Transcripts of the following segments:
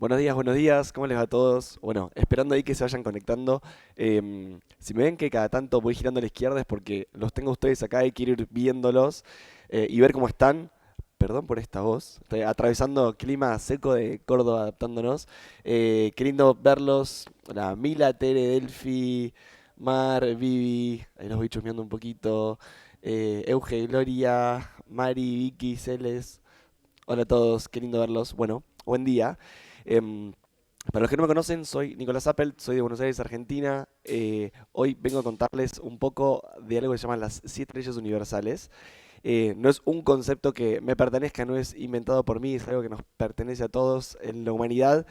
Buenos días, ¿cómo les va a todos? Bueno, esperando ahí que se vayan conectando. Si me ven que cada tanto voy girando a la izquierda es porque los tengo a ustedes acá y quiero ir viéndolos y ver cómo están. Perdón por esta voz, estoy atravesando clima seco de Córdoba adaptándonos. Qué lindo verlos. Hola, Mila, Tere, Delphi, Mar, Vivi, ahí los voy chusmeando un poquito. Euge, Gloria, Mari, Vicky, Celes. Hola a todos, qué lindo verlos. Bueno, buen día. Em, para los que no me conocen, soy Nicolás Appelt, soy de Buenos Aires, Argentina. Hoy vengo a contarles un poco de algo que se llaman las siete leyes universales. No es un concepto que me pertenezca, no es inventado por mí, es algo que nos pertenece a todos en la humanidad.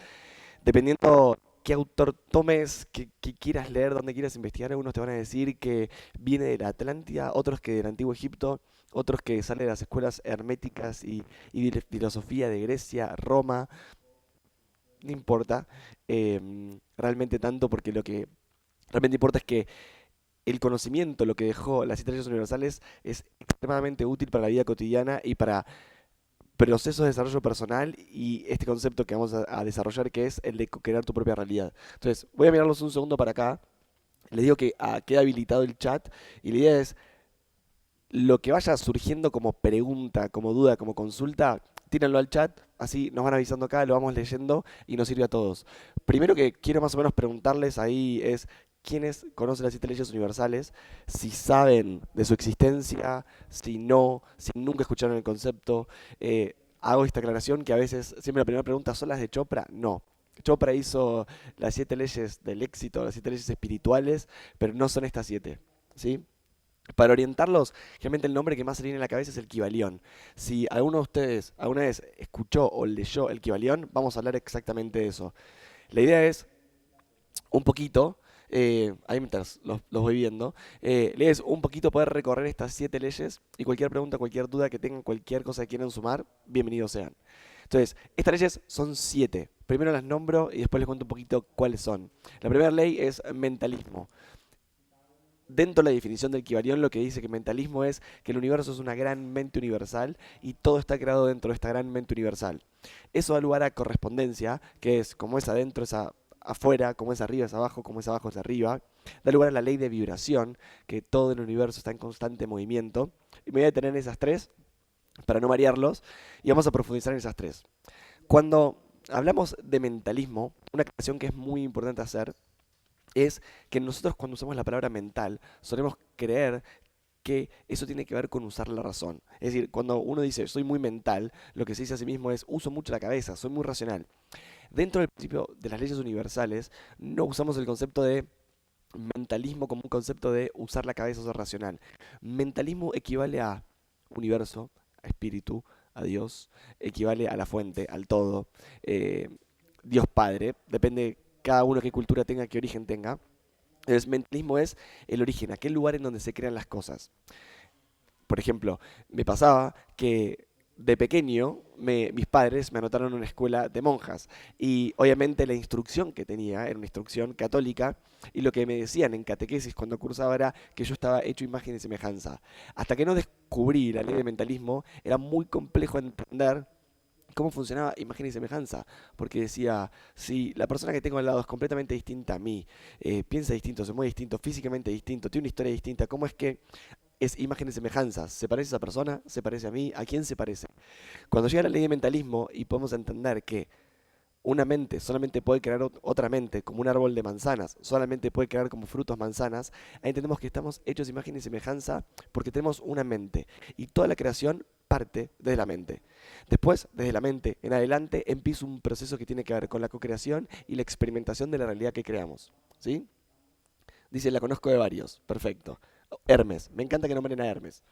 Dependiendo qué autor tomes, qué quieras leer, dónde quieras investigar, algunos te van a decir que viene de la Atlántida, otros que del Antiguo Egipto, otros que sale de las escuelas herméticas y de filosofía de Grecia, Roma. No importa realmente tanto porque lo que realmente importa es que el conocimiento, lo que dejó las siete leyes universales, es extremadamente útil para la vida cotidiana y para procesos de desarrollo personal y este concepto que vamos a desarrollar que es el de crear tu propia realidad. Entonces, voy a mirarlos un segundo para acá. Les digo que queda habilitado el chat y la idea es lo que vaya surgiendo como pregunta, como duda, como consulta, tírenlo al chat, así nos van avisando acá, lo vamos leyendo y nos sirve a todos. Primero que quiero más o menos preguntarles ahí es quiénes conocen las siete leyes universales, si saben de su existencia, si no, si nunca escucharon el concepto. Hago esta aclaración que a veces siempre la primera pregunta son las de Chopra, no. Chopra hizo las siete leyes del éxito, las siete leyes espirituales, pero no son estas siete, ¿sí? Para orientarlos, realmente el nombre que más se le viene a la cabeza es el Kybalión. Si alguno de ustedes alguna vez escuchó o leyó el Kybalión, vamos a hablar exactamente de eso. La idea es un poquito, ahí mientras los voy viendo, la idea es un poquito poder recorrer estas siete leyes y cualquier pregunta, cualquier duda que tengan, cualquier cosa que quieran sumar, bienvenidos sean. Entonces, estas leyes son siete. Primero las nombro y después les cuento un poquito cuáles son. La primera ley es mentalismo. Dentro de la definición del Kybalión lo que dice que mentalismo es que el universo es una gran mente universal y todo está creado dentro de esta gran mente universal. Eso da lugar a correspondencia, que es como es adentro es afuera, como es arriba es abajo, como es abajo es arriba. Da lugar a la ley de vibración, que todo el universo está en constante movimiento. Y me voy a detener en esas tres para no marearlos y vamos a profundizar en esas tres. Cuando hablamos de mentalismo, una aclaración que es muy importante hacer es que nosotros cuando usamos la palabra mental solemos creer que eso tiene que ver con usar la razón. Es decir, cuando uno dice soy muy mental, lo que se dice a sí mismo es uso mucho la cabeza, soy muy racional. Dentro del principio de las leyes universales no usamos el concepto de mentalismo como un concepto de usar la cabeza o ser racional. Mentalismo equivale a universo, a espíritu, a Dios, equivale a la fuente, al todo, eh, Dios Padre, depende cada uno qué cultura tenga, qué origen tenga. El mentalismo es el origen, aquel lugar en donde se crean las cosas. Por ejemplo, me pasaba que de pequeño mis padres me anotaron en una escuela de monjas y obviamente la instrucción que tenía era una instrucción católica y lo que me decían en catequesis cuando cursaba era que yo estaba hecho imagen y semejanza. Hasta que no descubrí la ley de mentalismo era muy complejo entender cómo funcionaba imagen y semejanza, porque decía, si la persona que tengo al lado es completamente distinta a mí, piensa distinto, se mueve distinto, físicamente distinto, tiene una historia distinta, ¿cómo es que es imagen y semejanza? ¿Se parece a esa persona? ¿Se parece a mí? ¿A quién se parece? Cuando llega la ley de mentalismo y podemos entender que una mente solamente puede crear otra mente, como un árbol de manzanas, solamente puede crear como frutos manzanas, ahí entendemos que estamos hechos de imagen y semejanza porque tenemos una mente. Y toda la creación parte desde la mente. Después, desde la mente en adelante, empieza un proceso que tiene que ver con la co-creación y la experimentación de la realidad que creamos. ¿Sí? Dice, la conozco de varios. Perfecto. Hermes. Me encanta que nombren a Hermes.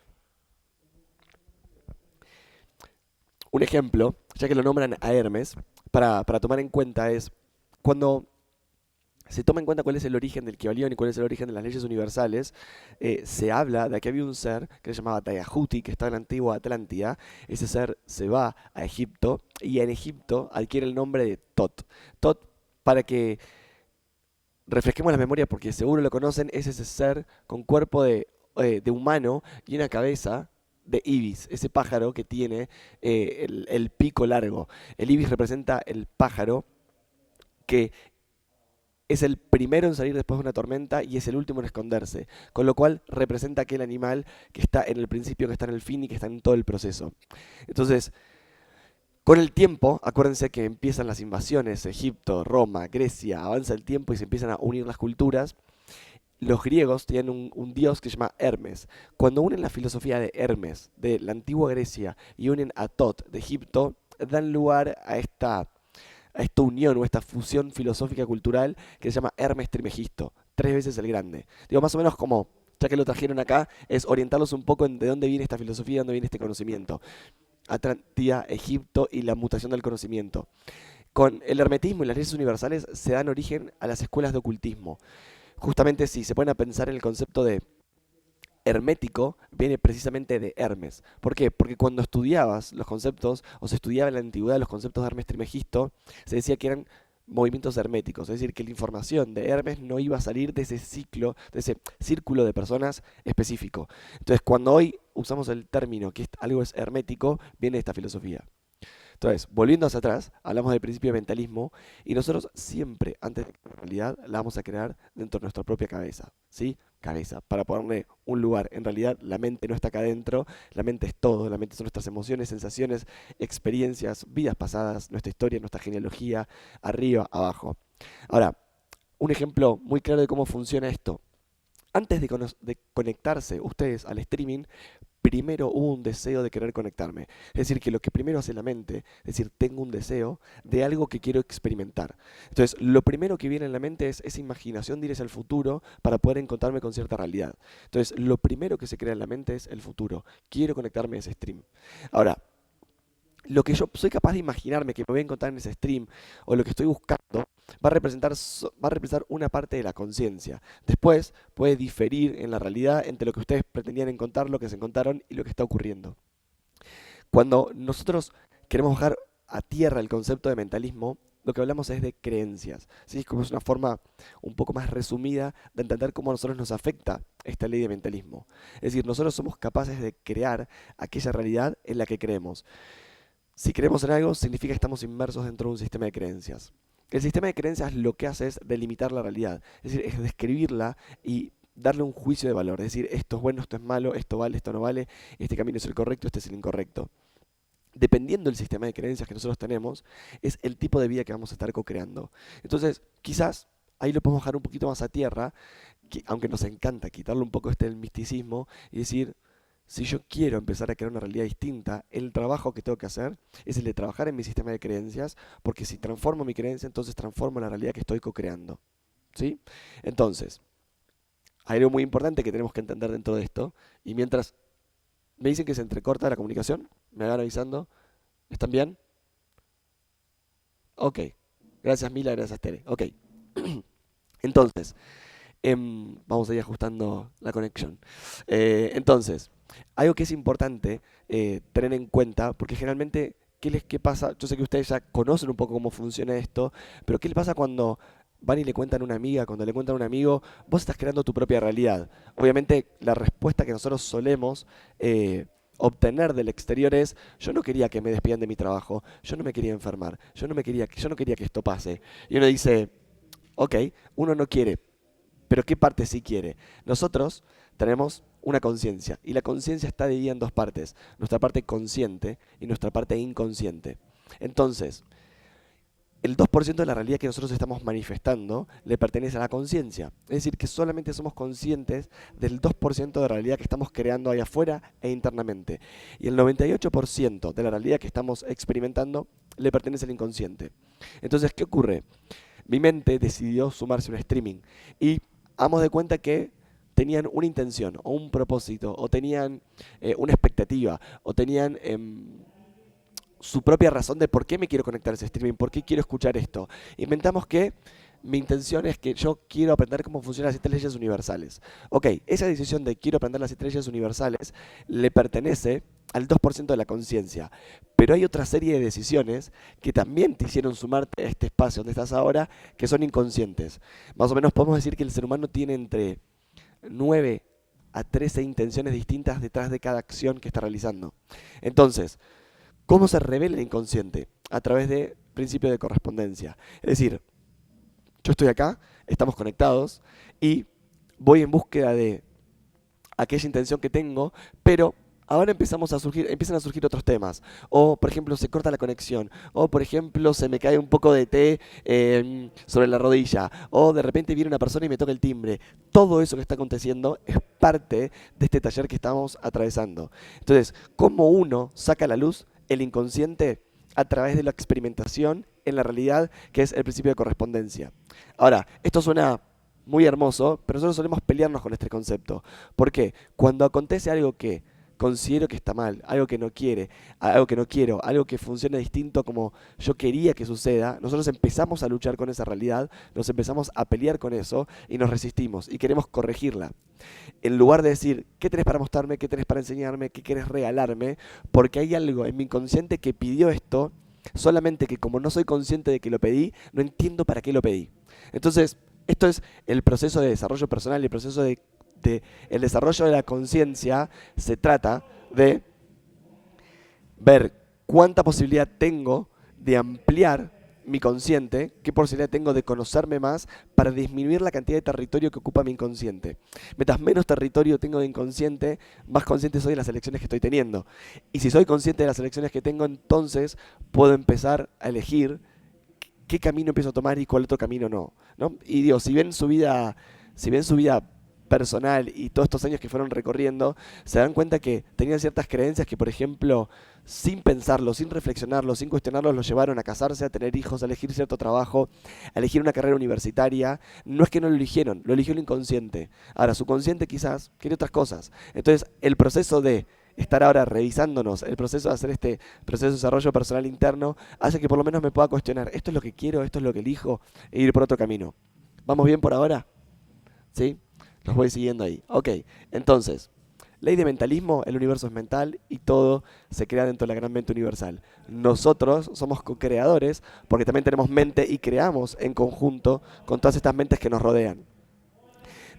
Un ejemplo, ya que lo nombran a Hermes, para tomar en cuenta es cuando se toma en cuenta cuál es el origen del Kybalión y cuál es el origen de las leyes universales, se habla de que había un ser que se llamaba Tayahuti, que está en la antigua Atlántida. Ese ser se va a Egipto y en Egipto adquiere el nombre de Tot. Tot, para que refresquemos la memoria, porque seguro lo conocen, es ese ser con cuerpo de humano y una cabeza de ibis, ese pájaro que tiene el pico largo. El ibis representa el pájaro que es el primero en salir después de una tormenta y es el último en esconderse, con lo cual representa aquel animal que está en el principio, que está en el fin y que está en todo el proceso. Entonces, con el tiempo, acuérdense que empiezan las invasiones, Egipto, Roma, Grecia, avanza el tiempo y se empiezan a unir las culturas. Los griegos tenían un dios que se llama Hermes. Cuando unen la filosofía de Hermes, de la antigua Grecia, y unen a Tot, de Egipto, dan lugar a esta unión o esta fusión filosófica cultural que se llama Hermes Trimegisto, 3 veces el grande. Digo, más o menos como, ya que lo trajeron acá, es orientarlos un poco en de dónde viene esta filosofía, de dónde viene este conocimiento. Atlántida, Egipto y la mutación del conocimiento. Con el hermetismo y las leyes universales se dan origen a las escuelas de ocultismo. Justamente si se ponen a pensar en el concepto de hermético, viene precisamente de Hermes. ¿Por qué? Porque cuando estudiabas los conceptos, o se estudiaba en la antigüedad los conceptos de Hermes Trimegisto, se decía que eran movimientos herméticos, es decir, que la información de Hermes no iba a salir de ese ciclo, de ese círculo de personas específico. Entonces, cuando hoy usamos el término que algo es hermético, viene de esta filosofía. Entonces, volviendo hacia atrás, hablamos del principio de mentalismo y nosotros siempre, antes de crear la realidad, la vamos a crear dentro de nuestra propia cabeza, ¿sí? Cabeza, para ponerle un lugar. En realidad, la mente no está acá adentro, la mente es todo, la mente son nuestras emociones, sensaciones, experiencias, vidas pasadas, nuestra historia, nuestra genealogía, arriba, abajo. Ahora, un ejemplo muy claro de cómo funciona esto. Antes de conectarse ustedes al streaming, primero hubo un deseo de querer conectarme. Es decir, que lo que primero hace la mente, es decir, tengo un deseo de algo que quiero experimentar. Entonces, lo primero que viene en la mente es esa imaginación de ir hacia el futuro para poder encontrarme con cierta realidad. Entonces, lo primero que se crea en la mente es el futuro. Quiero conectarme a ese stream. Ahora, lo que yo soy capaz de imaginarme que me voy a encontrar en ese stream o lo que estoy buscando va a representar una parte de la conciencia. Después puede diferir en la realidad entre lo que ustedes pretendían encontrar, lo que se encontraron y lo que está ocurriendo. Cuando nosotros queremos bajar a tierra el concepto de mentalismo, lo que hablamos es de creencias. ¿Sí? Como es una forma un poco más resumida de entender cómo a nosotros nos afecta esta ley de mentalismo. Es decir, nosotros somos capaces de crear aquella realidad en la que creemos. Si creemos en algo, significa que estamos inmersos dentro de un sistema de creencias. El sistema de creencias lo que hace es delimitar la realidad, es decir, es describirla y darle un juicio de valor, es decir, esto es bueno, esto es malo, esto vale, esto no vale, este camino es el correcto, este es el incorrecto. Dependiendo del sistema de creencias que nosotros tenemos, es el tipo de vida que vamos a estar co-creando. Entonces, quizás ahí lo podemos bajar un poquito más a tierra, aunque nos encanta quitarle un poco del misticismo y decir, si yo quiero empezar a crear una realidad distinta, el trabajo que tengo que hacer es el de trabajar en mi sistema de creencias, porque si transformo mi creencia, entonces transformo la realidad que estoy co-creando. ¿Sí? Entonces, hay algo muy importante que tenemos que entender dentro de esto, y mientras me dicen que se entrecorta la comunicación, me van avisando, ¿están bien? Ok, gracias Mila, gracias Tere. Ok, entonces, vamos a ir ajustando la conexión. Entonces, algo que es importante tener en cuenta, porque generalmente, ¿qué pasa? Yo sé que ustedes ya conocen un poco cómo funciona esto, pero ¿qué le pasa cuando van y le cuentan a una amiga, cuando le cuentan a un amigo, vos estás creando tu propia realidad? Obviamente, la respuesta que nosotros solemos obtener del exterior es, yo no quería que me despidan de mi trabajo, yo no me quería enfermar, yo no quería que esto pase. Y uno dice, ok, uno no quiere, pero ¿qué parte sí quiere? Nosotros tenemos una conciencia y la conciencia está dividida en dos partes, nuestra parte consciente y nuestra parte inconsciente. Entonces, el 2% de la realidad que nosotros estamos manifestando le pertenece a la conciencia. Es decir, que solamente somos conscientes del 2% de realidad que estamos creando ahí afuera e internamente. Y el 98% de la realidad que estamos experimentando le pertenece al inconsciente. Entonces, ¿qué ocurre? Mi mente decidió sumarse a un streaming y damos de cuenta que tenían una intención o un propósito o tenían una expectativa o tenían su propia razón de por qué me quiero conectar a ese streaming, por qué quiero escuchar esto. Inventamos que mi intención es que yo quiero aprender cómo funcionan las 7 leyes universales. Ok, esa decisión de quiero aprender las 7 leyes universales le pertenece al 2% de la conciencia. Pero hay otra serie de decisiones que también te hicieron sumarte a este espacio donde estás ahora, que son inconscientes. Más o menos podemos decir que el ser humano tiene entre 9 a 13 intenciones distintas detrás de cada acción que está realizando. Entonces, ¿cómo se revela el inconsciente? A través de principio de correspondencia. Es decir, Yo estoy acá, estamos conectados y voy en búsqueda de aquella intención que tengo, pero ahora empiezan a surgir otros temas. O, por ejemplo, se corta la conexión. O, por ejemplo, se me cae un poco de té sobre la rodilla. O de repente viene una persona y me toca el timbre. Todo eso que está aconteciendo es parte de este taller que estamos atravesando. Entonces, ¿cómo uno saca a la luz el inconsciente a través de la experimentación en la realidad, que es el principio de correspondencia? Ahora, esto suena muy hermoso, pero nosotros solemos pelearnos con este concepto. ¿Por qué? Cuando acontece algo que considero que está mal, algo que no quiere, algo que no quiero, algo que funciona distinto como yo quería que suceda, nosotros empezamos a luchar con esa realidad, nos empezamos a pelear con eso y nos resistimos y queremos corregirla. En lugar de decir, ¿qué tenés para mostrarme? ¿Qué tenés para enseñarme? ¿Qué querés regalarme? Porque hay algo en mi inconsciente que pidió esto, solamente que como no soy consciente de que lo pedí, no entiendo para qué lo pedí. Entonces, esto es el proceso de desarrollo personal, el proceso de el desarrollo de la conciencia. Se trata de ver cuánta posibilidad tengo de ampliar mi consciente, qué posibilidad tengo de conocerme más para disminuir la cantidad de territorio que ocupa mi inconsciente. Mientras menos territorio tengo de inconsciente, más consciente soy de las elecciones que estoy teniendo. Y si soy consciente de las elecciones que tengo, entonces puedo empezar a elegir qué camino empiezo a tomar y cuál otro camino no. Y digo, si ven su vida personal y todos estos años que fueron recorriendo, se dan cuenta que tenían ciertas creencias que, por ejemplo, sin pensarlo, sin reflexionarlo, sin cuestionarlo, los llevaron a casarse, a tener hijos, a elegir cierto trabajo, a elegir una carrera universitaria. No es que no lo eligieron, lo eligió el inconsciente. Ahora, su consciente quizás quiere otras cosas. Entonces, el proceso de estar ahora revisándonos, el proceso de hacer este proceso de desarrollo personal interno, hace que por lo menos me pueda cuestionar, esto es lo que quiero, esto es lo que elijo, e ir por otro camino. ¿Vamos bien por ahora? ¿Sí? Los voy siguiendo ahí. Ok, entonces, ley de mentalismo, el universo es mental y todo se crea dentro de la gran mente universal. Nosotros somos co-creadores porque también tenemos mente y creamos en conjunto con todas estas mentes que nos rodean.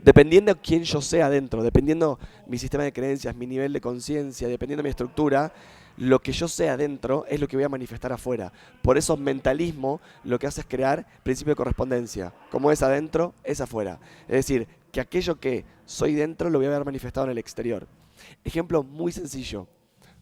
Dependiendo de quién yo sea dentro, dependiendo mi sistema de creencias, mi nivel de conciencia, dependiendo de mi estructura, lo que yo sea dentro es lo que voy a manifestar afuera. Por eso mentalismo lo que hace es crear principio de correspondencia. Como es adentro, es afuera. Es decir, que aquello que soy dentro lo voy a ver manifestado en el exterior. Ejemplo muy sencillo.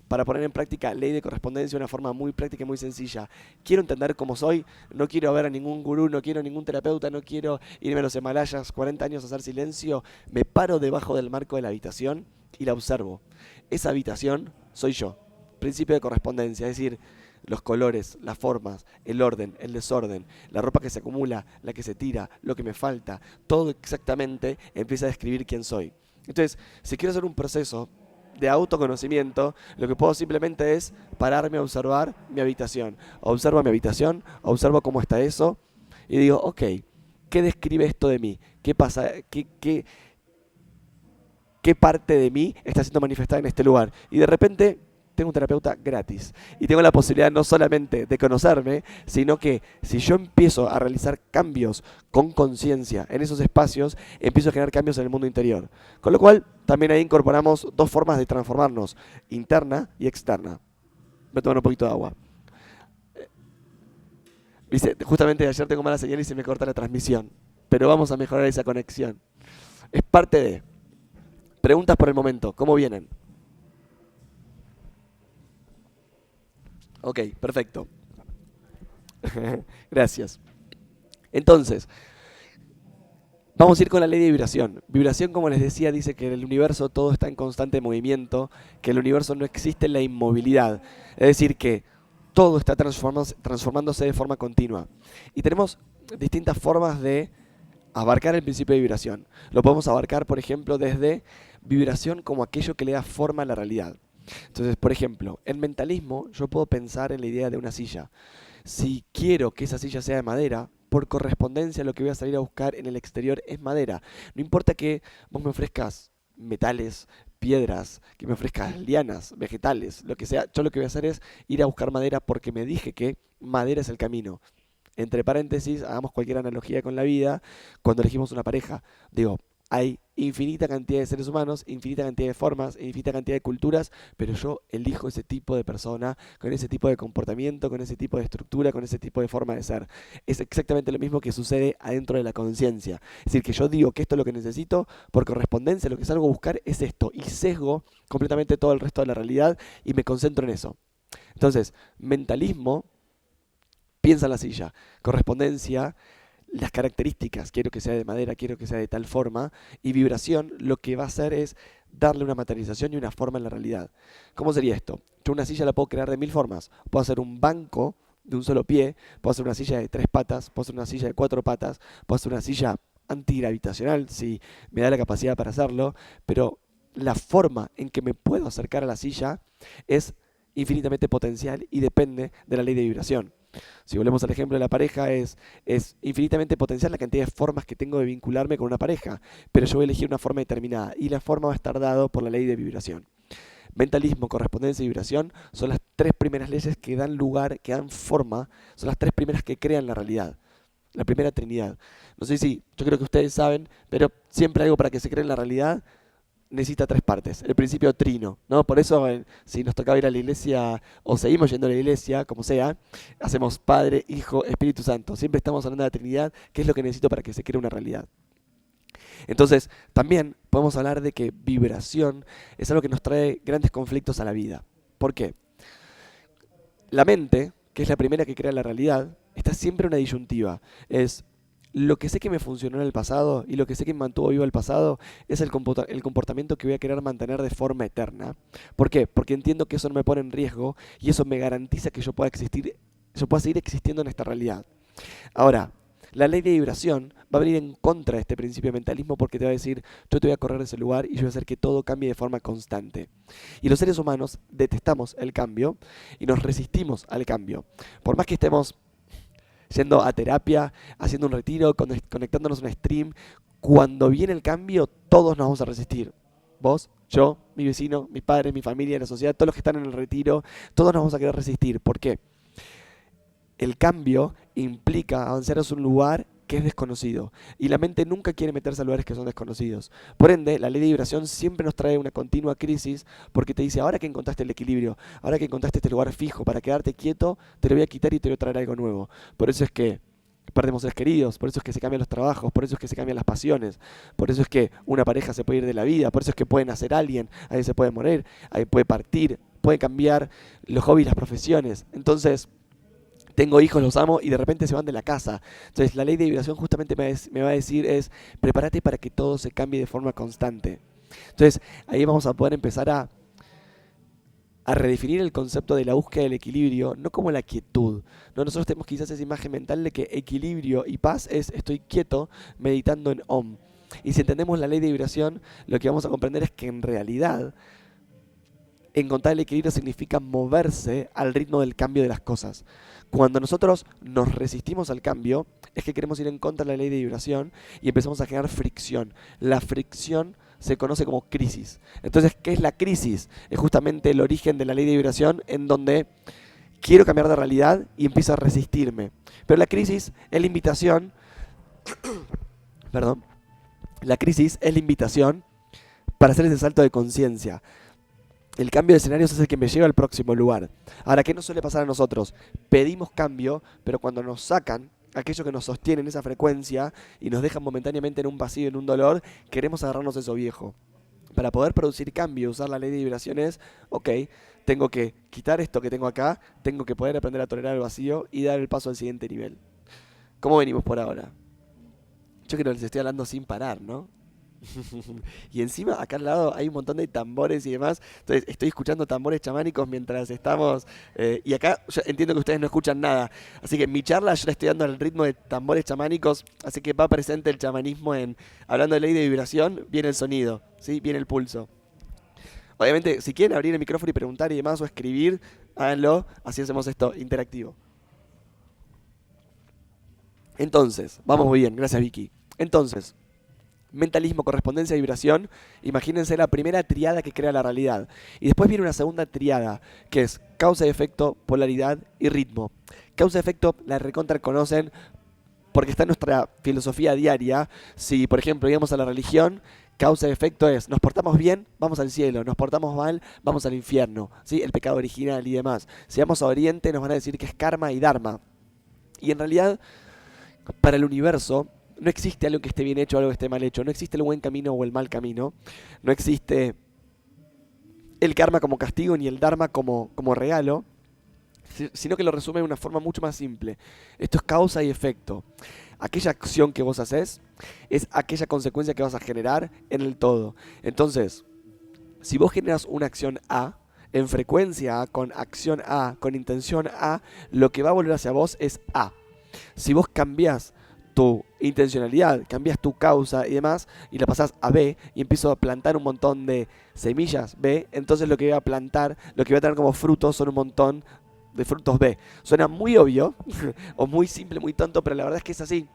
Para poner en práctica ley de correspondencia de una forma muy práctica y muy sencilla. Quiero entender cómo soy, no quiero ver a ningún gurú, no quiero ningún terapeuta, no quiero irme a los Himalayas 40 años a hacer silencio. Me paro debajo del marco de la habitación y la observo. Esa habitación soy yo. Principio de correspondencia, es decir, los colores, las formas, el orden, el desorden, la ropa que se acumula, la que se tira, lo que me falta, todo exactamente empieza a describir quién soy. Entonces, si quiero hacer un proceso de autoconocimiento, lo que puedo simplemente es pararme a observar mi habitación. Observo mi habitación, observo cómo está eso y digo, ok, ¿qué describe esto de mí? ¿Qué pasa? ¿Qué parte de mí está siendo manifestada en este lugar? Y de repente tengo un terapeuta gratis. Y tengo la posibilidad no solamente de conocerme, sino que si yo empiezo a realizar cambios con conciencia en esos espacios, empiezo a generar cambios en el mundo interior. Con lo cual, también ahí incorporamos dos formas de transformarnos, interna y externa. Voy a tomar un poquito de agua. Dice, justamente ayer tengo mala señal y se me corta la transmisión. Pero vamos a mejorar esa conexión. Es parte de... Preguntas por el momento, ¿cómo vienen? Ok, perfecto. Gracias. Entonces, vamos a ir con la ley de vibración. Vibración, como les decía, dice que en el universo todo está en constante movimiento, que en el universo no existe la inmovilidad. Es decir, que todo está transformándose de forma continua. Y tenemos distintas formas de abarcar el principio de vibración. Lo podemos abarcar, por ejemplo, desde vibración como aquello que le da forma a la realidad. Entonces, por ejemplo, en mentalismo yo puedo pensar en la idea de una silla. Si quiero que esa silla sea de madera, por correspondencia lo que voy a salir a buscar en el exterior es madera. No importa que vos me ofrezcas metales, piedras, que me ofrezcas lianas, vegetales, lo que sea, yo lo que voy a hacer es ir a buscar madera porque me dije que madera es el camino. Entre paréntesis, hagamos cualquier analogía con la vida, cuando elegimos una pareja, digo, Hay infinita cantidad de seres humanos, infinita cantidad de formas, infinita cantidad de culturas, pero yo elijo ese tipo de persona, con ese tipo de comportamiento, con ese tipo de estructura, con ese tipo de forma de ser. Es exactamente lo mismo que sucede adentro de la conciencia. Es decir, que yo digo que esto es lo que necesito, por correspondencia lo que salgo a buscar es esto, y sesgo completamente todo el resto de la realidad y me concentro en eso. Entonces, mentalismo, piensa en la silla, correspondencia, las características, quiero que sea de madera, quiero que sea de tal forma, y vibración lo que va a hacer es darle una materialización y una forma en la realidad. ¿Cómo sería esto? Yo una silla la puedo crear de mil formas. Puedo hacer un banco de un solo pie, puedo hacer una silla de 3 patas, puedo hacer una silla de 4 patas, puedo hacer una silla antigravitacional si me da la capacidad para hacerlo, pero la forma en que me puedo acercar a la silla es infinitamente potencial y depende de la ley de vibración. Si volvemos al ejemplo de la pareja, es infinitamente potencial la cantidad de formas que tengo de vincularme con una pareja, pero yo voy a elegir una forma determinada y la forma va a estar dada por la ley de vibración. Mentalismo, correspondencia y vibración son las 3 primeras leyes que dan lugar, que dan forma, son las 3 primeras que crean la realidad. La primera Trinidad. No sé si, yo creo que ustedes saben, pero siempre algo para que se cree en la realidad necesita 3 partes. El principio trino, ¿no? Por eso, si nos tocaba ir a la iglesia o seguimos yendo a la iglesia, como sea, hacemos Padre, Hijo, Espíritu Santo. Siempre estamos hablando de la Trinidad, que es lo que necesito para que se cree una realidad. Entonces, también podemos hablar de que vibración es algo que nos trae grandes conflictos a la vida. ¿Por qué? La mente, que es la primera que crea la realidad, está siempre en una disyuntiva. Es lo que sé que me funcionó en el pasado y lo que sé que me mantuvo vivo el pasado es el comportamiento que voy a querer mantener de forma eterna. ¿Por qué? Porque entiendo que eso no me pone en riesgo y eso me garantiza que yo pueda seguir existiendo en esta realidad. Ahora, la ley de vibración va a venir en contra de este principio de mentalismo porque te va a decir, yo te voy a correr de ese lugar y yo voy a hacer que todo cambie de forma constante. Y los seres humanos detestamos el cambio y nos resistimos al cambio. Por más que estemos yendo a terapia, haciendo un retiro, conectándonos a un stream, cuando viene el cambio, todos nos vamos a resistir. Vos, yo, mi vecino, mis padres, mi familia, la sociedad, todos los que están en el retiro, todos nos vamos a querer resistir. ¿Por qué? El cambio implica avanzar hacia un lugar que es desconocido. Y la mente nunca quiere meterse a lugares que son desconocidos. Por ende, la ley de vibración siempre nos trae una continua crisis porque te dice, ahora que encontraste el equilibrio, ahora que encontraste este lugar fijo para quedarte quieto, te lo voy a quitar y te voy a traer algo nuevo. Por eso es que perdemos seres queridos, por eso es que se cambian los trabajos, por eso es que se cambian las pasiones, por eso es que una pareja se puede ir de la vida, por eso es que puede nacer alguien, alguien se puede morir, alguien puede partir, puede cambiar los hobbies, las profesiones. Entonces, tengo hijos, los amo y de repente se van de la casa. Entonces la ley de vibración justamente me va a decir es, prepárate para que todo se cambie de forma constante. Entonces ahí vamos a poder empezar a redefinir el concepto de la búsqueda del equilibrio, no como la quietud. ¿No? Nosotros tenemos quizás esa imagen mental de que equilibrio y paz es estoy quieto meditando en Om. Y si entendemos la ley de vibración, lo que vamos a comprender es que en realidad encontrar el equilibrio significa moverse al ritmo del cambio de las cosas. Cuando nosotros nos resistimos al cambio, es que queremos ir en contra de la ley de vibración y empezamos a generar fricción. La fricción se conoce como crisis. Entonces, ¿qué es la crisis? Es justamente el origen de la ley de vibración en donde quiero cambiar de realidad y empiezo a resistirme. Pero la crisis es la invitación, perdón, la crisis es la invitación para hacer ese salto de conciencia. El cambio de escenarios es el que me lleva al próximo lugar. Ahora, ¿qué nos suele pasar a nosotros? Pedimos cambio, pero cuando nos sacan aquello que nos sostiene en esa frecuencia y nos dejan momentáneamente en un vacío, en un dolor, queremos agarrarnos a eso viejo. Para poder producir cambio, usar la ley de vibraciones, ok, tengo que quitar esto que tengo acá, tengo que poder aprender a tolerar el vacío y dar el paso al siguiente nivel. ¿Cómo venimos por ahora? Yo creo que les estoy hablando sin parar, ¿no? Y encima acá al lado hay un montón de tambores y demás. Entonces estoy escuchando tambores chamánicos mientras estamos y acá yo entiendo que ustedes no escuchan nada. Así que mi charla yo la estoy dando al ritmo de tambores chamánicos. Así que va presente el chamanismo en hablando de ley de vibración, viene el sonido, ¿sí? Viene el pulso. Obviamente si quieren abrir el micrófono y preguntar y demás o escribir, háganlo. Así hacemos esto interactivo. Entonces, vamos muy bien, gracias Vicky. Entonces, mentalismo, correspondencia y vibración, imagínense la primera triada que crea la realidad. Y después viene una segunda triada, que es causa y efecto, polaridad y ritmo. Causa y efecto la recontra conocen porque está en nuestra filosofía diaria. Si, por ejemplo, íbamos a la religión, causa y efecto es, nos portamos bien, vamos al cielo, nos portamos mal, vamos al infierno, ¿sí? El pecado original y demás. Si vamos a Oriente, nos van a decir que es karma y dharma. Y en realidad, para el universo, no existe algo que esté bien hecho o algo que esté mal hecho. No existe el buen camino o el mal camino. No existe el karma como castigo ni el dharma como regalo, sino que lo resume de una forma mucho más simple. Esto es causa y efecto. Aquella acción que vos haces es aquella consecuencia que vas a generar en el todo. Entonces, si vos generas una acción A, en frecuencia A, con acción A, con intención A, lo que va a volver hacia vos es A. Si vos cambiás tu intencionalidad, cambias tu causa y demás, y la pasás a B, y empiezo a plantar un montón de semillas B, entonces lo que voy a plantar, lo que voy a tener como frutos son un montón de frutos B. Suena muy obvio, o muy simple, muy tonto, pero la verdad es que es así.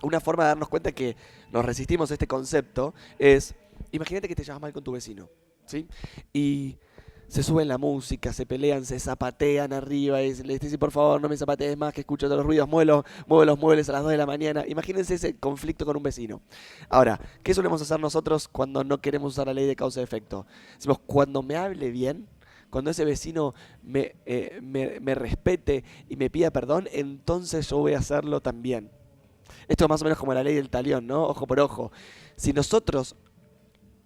Una forma de darnos cuenta que nos resistimos a este concepto es, imagínate que te llevas mal con tu vecino, ¿sí? Y se suben la música, se pelean, se zapatean arriba y le dicen, por favor, no me zapatees más, que escucho todos los ruidos, mueve los muebles a las 2 de la mañana. Imagínense ese conflicto con un vecino. Ahora, ¿qué solemos hacer nosotros cuando no queremos usar la ley de causa y efecto? Decimos, cuando me hable bien, cuando ese vecino me respete y me pida perdón, entonces yo voy a hacerlo también. Esto es más o menos como la ley del talión, ¿no? Ojo por ojo. Si nosotros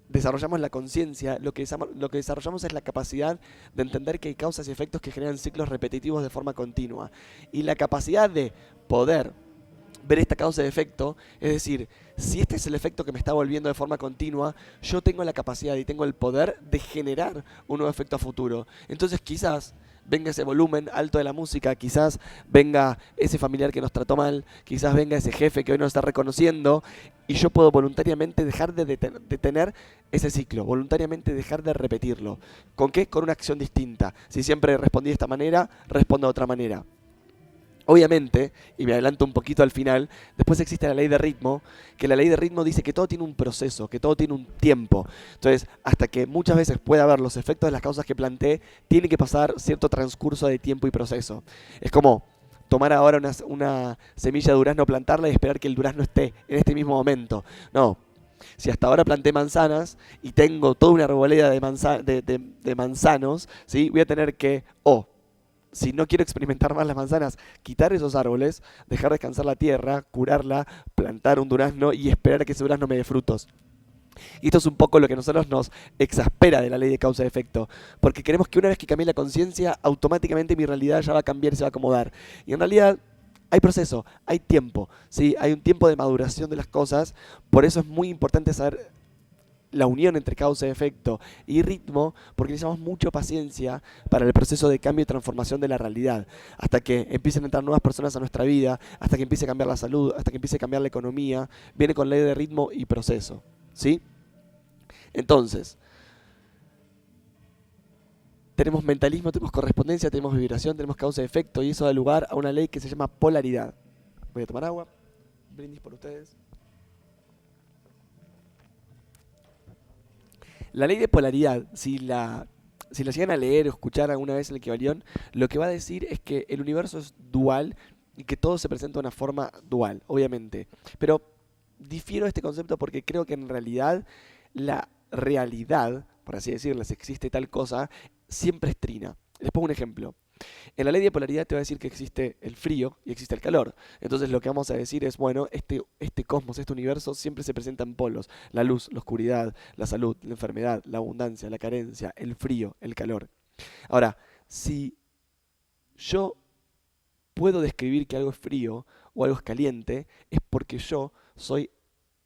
desarrollamos la conciencia, lo que desarrollamos es la capacidad de entender que hay causas y efectos que generan ciclos repetitivos de forma continua. Y la capacidad de poder ver esta causa y efecto, es decir, si este es el efecto que me está volviendo de forma continua, yo tengo la capacidad y tengo el poder de generar un nuevo efecto a futuro. Entonces quizás venga ese volumen alto de la música, quizás venga ese familiar que nos trató mal, quizás venga ese jefe que hoy nos está reconociendo, y yo puedo voluntariamente dejar de detener ese ciclo, voluntariamente dejar de repetirlo. ¿Con qué? Con una acción distinta. Si siempre respondí de esta manera, respondo de otra manera. Obviamente, y me adelanto un poquito al final, después existe la ley de ritmo, que la ley de ritmo dice que todo tiene un proceso, que todo tiene un tiempo. Entonces, hasta que muchas veces pueda haber los efectos de las causas que planteé, tiene que pasar cierto transcurso de tiempo y proceso. Es como tomar ahora una semilla de durazno, plantarla y esperar que el durazno esté en este mismo momento. No. Si hasta ahora planté manzanas y tengo toda una arboleda de manzanos, ¿sí? Voy a tener que, si no quiero experimentar más las manzanas, quitar esos árboles, dejar descansar la tierra, curarla, plantar un durazno y esperar a que ese durazno me dé frutos. Y esto es un poco lo que a nosotros nos exaspera de la ley de causa y efecto, porque queremos que una vez que cambie la conciencia, automáticamente mi realidad ya va a cambiar y se va a acomodar. Y en realidad hay proceso, hay tiempo, ¿sí? Hay un tiempo de maduración de las cosas, por eso es muy importante saber la unión entre causa y efecto y ritmo, porque necesitamos mucha paciencia para el proceso de cambio y transformación de la realidad, hasta que empiecen a entrar nuevas personas a nuestra vida, hasta que empiece a cambiar la salud, hasta que empiece a cambiar la economía, viene con ley de ritmo y proceso, ¿sí? Entonces, tenemos mentalismo, tenemos correspondencia, tenemos vibración, tenemos causa y efecto, y eso da lugar a una ley que se llama polaridad. Voy a tomar agua, brindis por ustedes. La ley de polaridad, si la llegan a leer o escuchar alguna vez en el Kybalión, lo que va a decir es que el universo es dual y que todo se presenta de una forma dual, obviamente. Pero difiero de este concepto porque creo que en realidad la realidad, por así decirlo, si existe tal cosa, siempre es trina. Les pongo un ejemplo. En la ley de polaridad te va a decir que existe el frío y existe el calor. Entonces lo que vamos a decir es, bueno, este cosmos, este universo siempre se presenta en polos. La luz, la oscuridad, la salud, la enfermedad, la abundancia, la carencia, el frío, el calor. Ahora, si yo puedo describir que algo es frío o algo es caliente, es porque yo soy